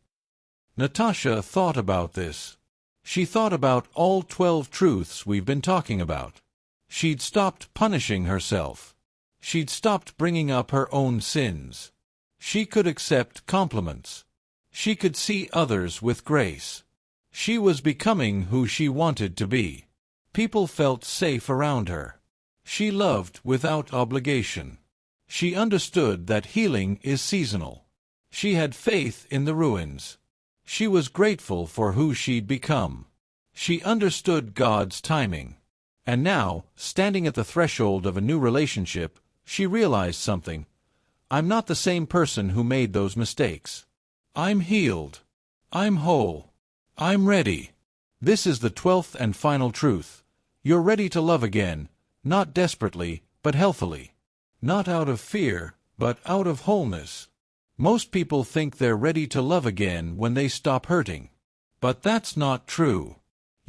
Natasha thought about this. She thought about all 12 truths we've been talking about. She'd stopped punishing herself. She'd stopped bringing up her own sins. She could accept compliments. She could see others with grace. She was becoming who she wanted to be. People felt safe around her. She loved without obligation. She understood that healing is seasonal. She had faith in the ruins. She was grateful for who she'd become. She understood God's timing. And now, standing at the threshold of a new relationship, she realized something. I'm not the same person who made those mistakes. I'm healed. I'm whole. I'm ready. This is the 12th and final truth. You're ready to love again, not desperately, but healthily. Not out of fear, but out of wholeness. Most people think they're ready to love again when they stop hurting. But that's not true.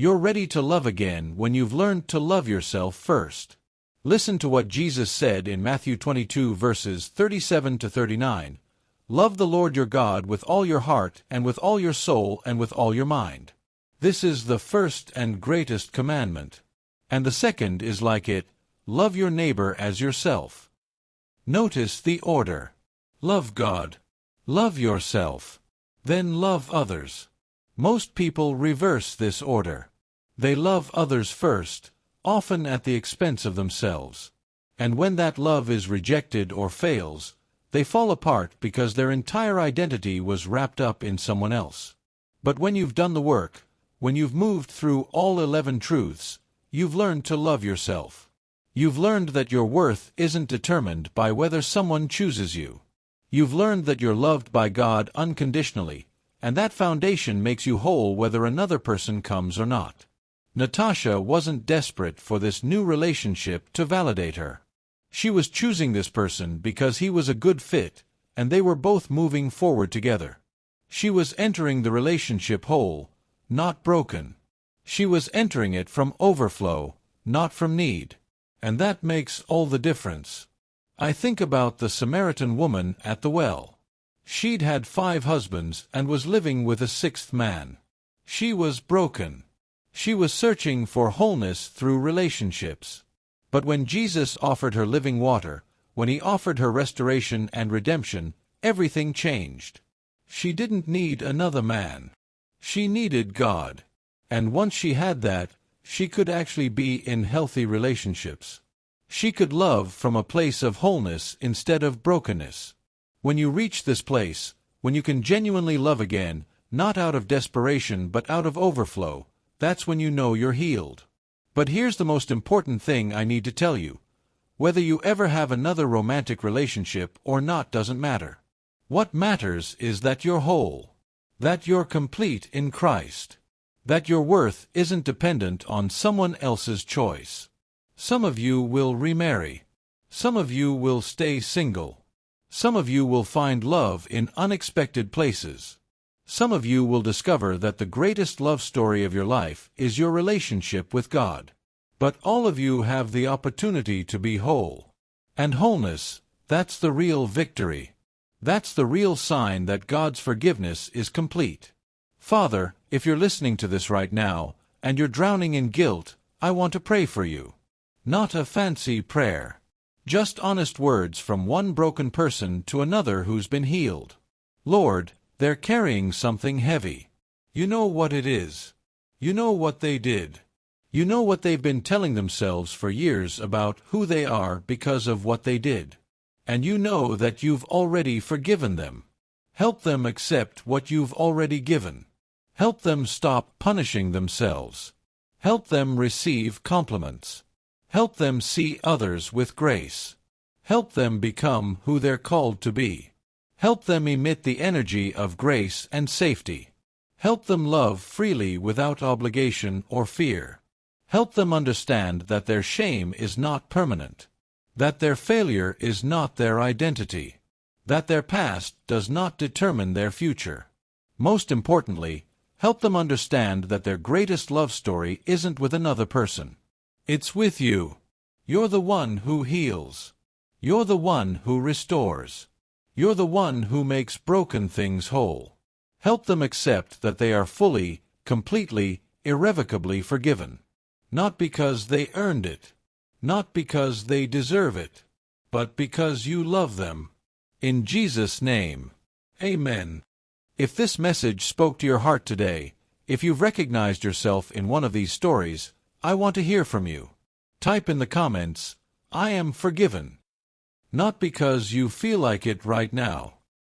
You're ready to love again when you've learned to love yourself first. Listen to what Jesus said in Matthew 22 verses 37 to 39. Love the Lord your God with all your heart and with all your soul and with all your mind. This is the first and greatest commandment. And the second is like it, love your neighbor as yourself. Notice the order. Love God. Love yourself. Then love others. Most people reverse this order. They love others first, often at the expense of themselves. And when that love is rejected or fails, they fall apart because their entire identity was wrapped up in someone else. But when you've done the work, when you've moved through all 11 truths, you've learned to love yourself. You've learned that your worth isn't determined by whether someone chooses you. You've learned that you're loved by God unconditionally, and that foundation makes you whole whether another person comes or not. Natasha wasn't desperate for this new relationship to validate her. She was choosing this person because he was a good fit, and they were both moving forward together. She was entering the relationship whole, not broken. She was entering it from overflow, not from need. And that makes all the difference. I think about the Samaritan woman at the well. She'd had 5 husbands and was living with a 6th man. She was broken. She was searching for wholeness through relationships. But when Jesus offered her living water, when he offered her restoration and redemption, everything changed. She didn't need another man. She needed God. And once she had that, she could actually be in healthy relationships. She could love from a place of wholeness instead of brokenness. When you reach this place, when you can genuinely love again, not out of desperation but out of overflow, that's when you know you're healed. But here's the most important thing I need to tell you. Whether you ever have another romantic relationship or not doesn't matter. What matters is that you're whole. That you're complete in Christ. That your worth isn't dependent on someone else's choice. Some of you will remarry. Some of you will stay single. Some of you will find love in unexpected places. Some of you will discover that the greatest love story of your life is your relationship with God. But all of you have the opportunity to be whole. And wholeness, that's the real victory. That's the real sign that God's forgiveness is complete. Father, if you're listening to this right now, and you're drowning in guilt, I want to pray for you. Not a fancy prayer. Just honest words from one broken person to another who's been healed. Lord, they're carrying something heavy. You know what it is. You know what they did. You know what they've been telling themselves for years about who they are because of what they did. And you know that you've already forgiven them. Help them accept what you've already given. Help them stop punishing themselves. Help them receive compliments. Help them see others with grace. Help them become who they're called to be. Help them emit the energy of grace and safety. Help them love freely without obligation or fear. Help them understand that their shame is not permanent. That their failure is not their identity. That their past does not determine their future. Most importantly, help them understand that their greatest love story isn't with another person. It's with you. You're the one who heals. You're the one who restores. You're the one who makes broken things whole. Help them accept that they are fully, completely, irrevocably forgiven. Not because they earned it. Not because they deserve it. But because you love them. In Jesus' name. Amen. If this message spoke to your heart today, if you've recognized yourself in one of these stories, I want to hear from you. Type in the comments, I am forgiven. Not because you feel like it right now,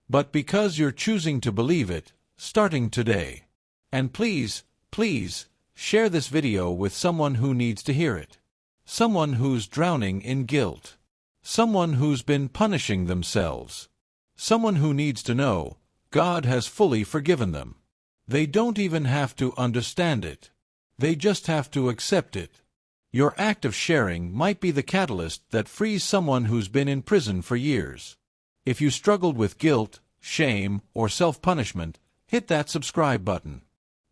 but because you're choosing to believe it, starting today. And please, please, share this video with someone who needs to hear it. Someone who's drowning in guilt. Someone who's been punishing themselves. Someone who needs to know God has fully forgiven them. They don't even have to understand it. They just have to accept it. Your act of sharing might be the catalyst that frees someone who's been in prison for years. If you struggled with guilt, shame, or self-punishment, hit that subscribe button.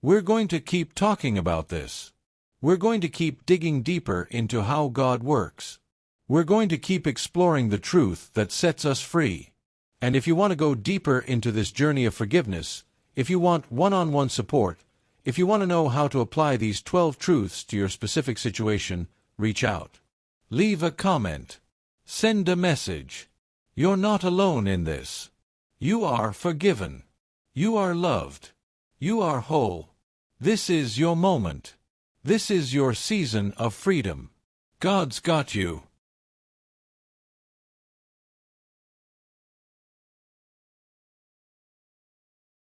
We're going to keep talking about this. We're going to keep digging deeper into how God works. We're going to keep exploring the truth that sets us free. And if you want to go deeper into this journey of forgiveness, if you want one-on-one support, if you want to know how to apply these 12 truths to your specific situation, reach out. Leave a comment. Send a message. You're not alone in this. You are forgiven. You are loved. You are whole. This is your moment. This is your season of freedom. God's got you.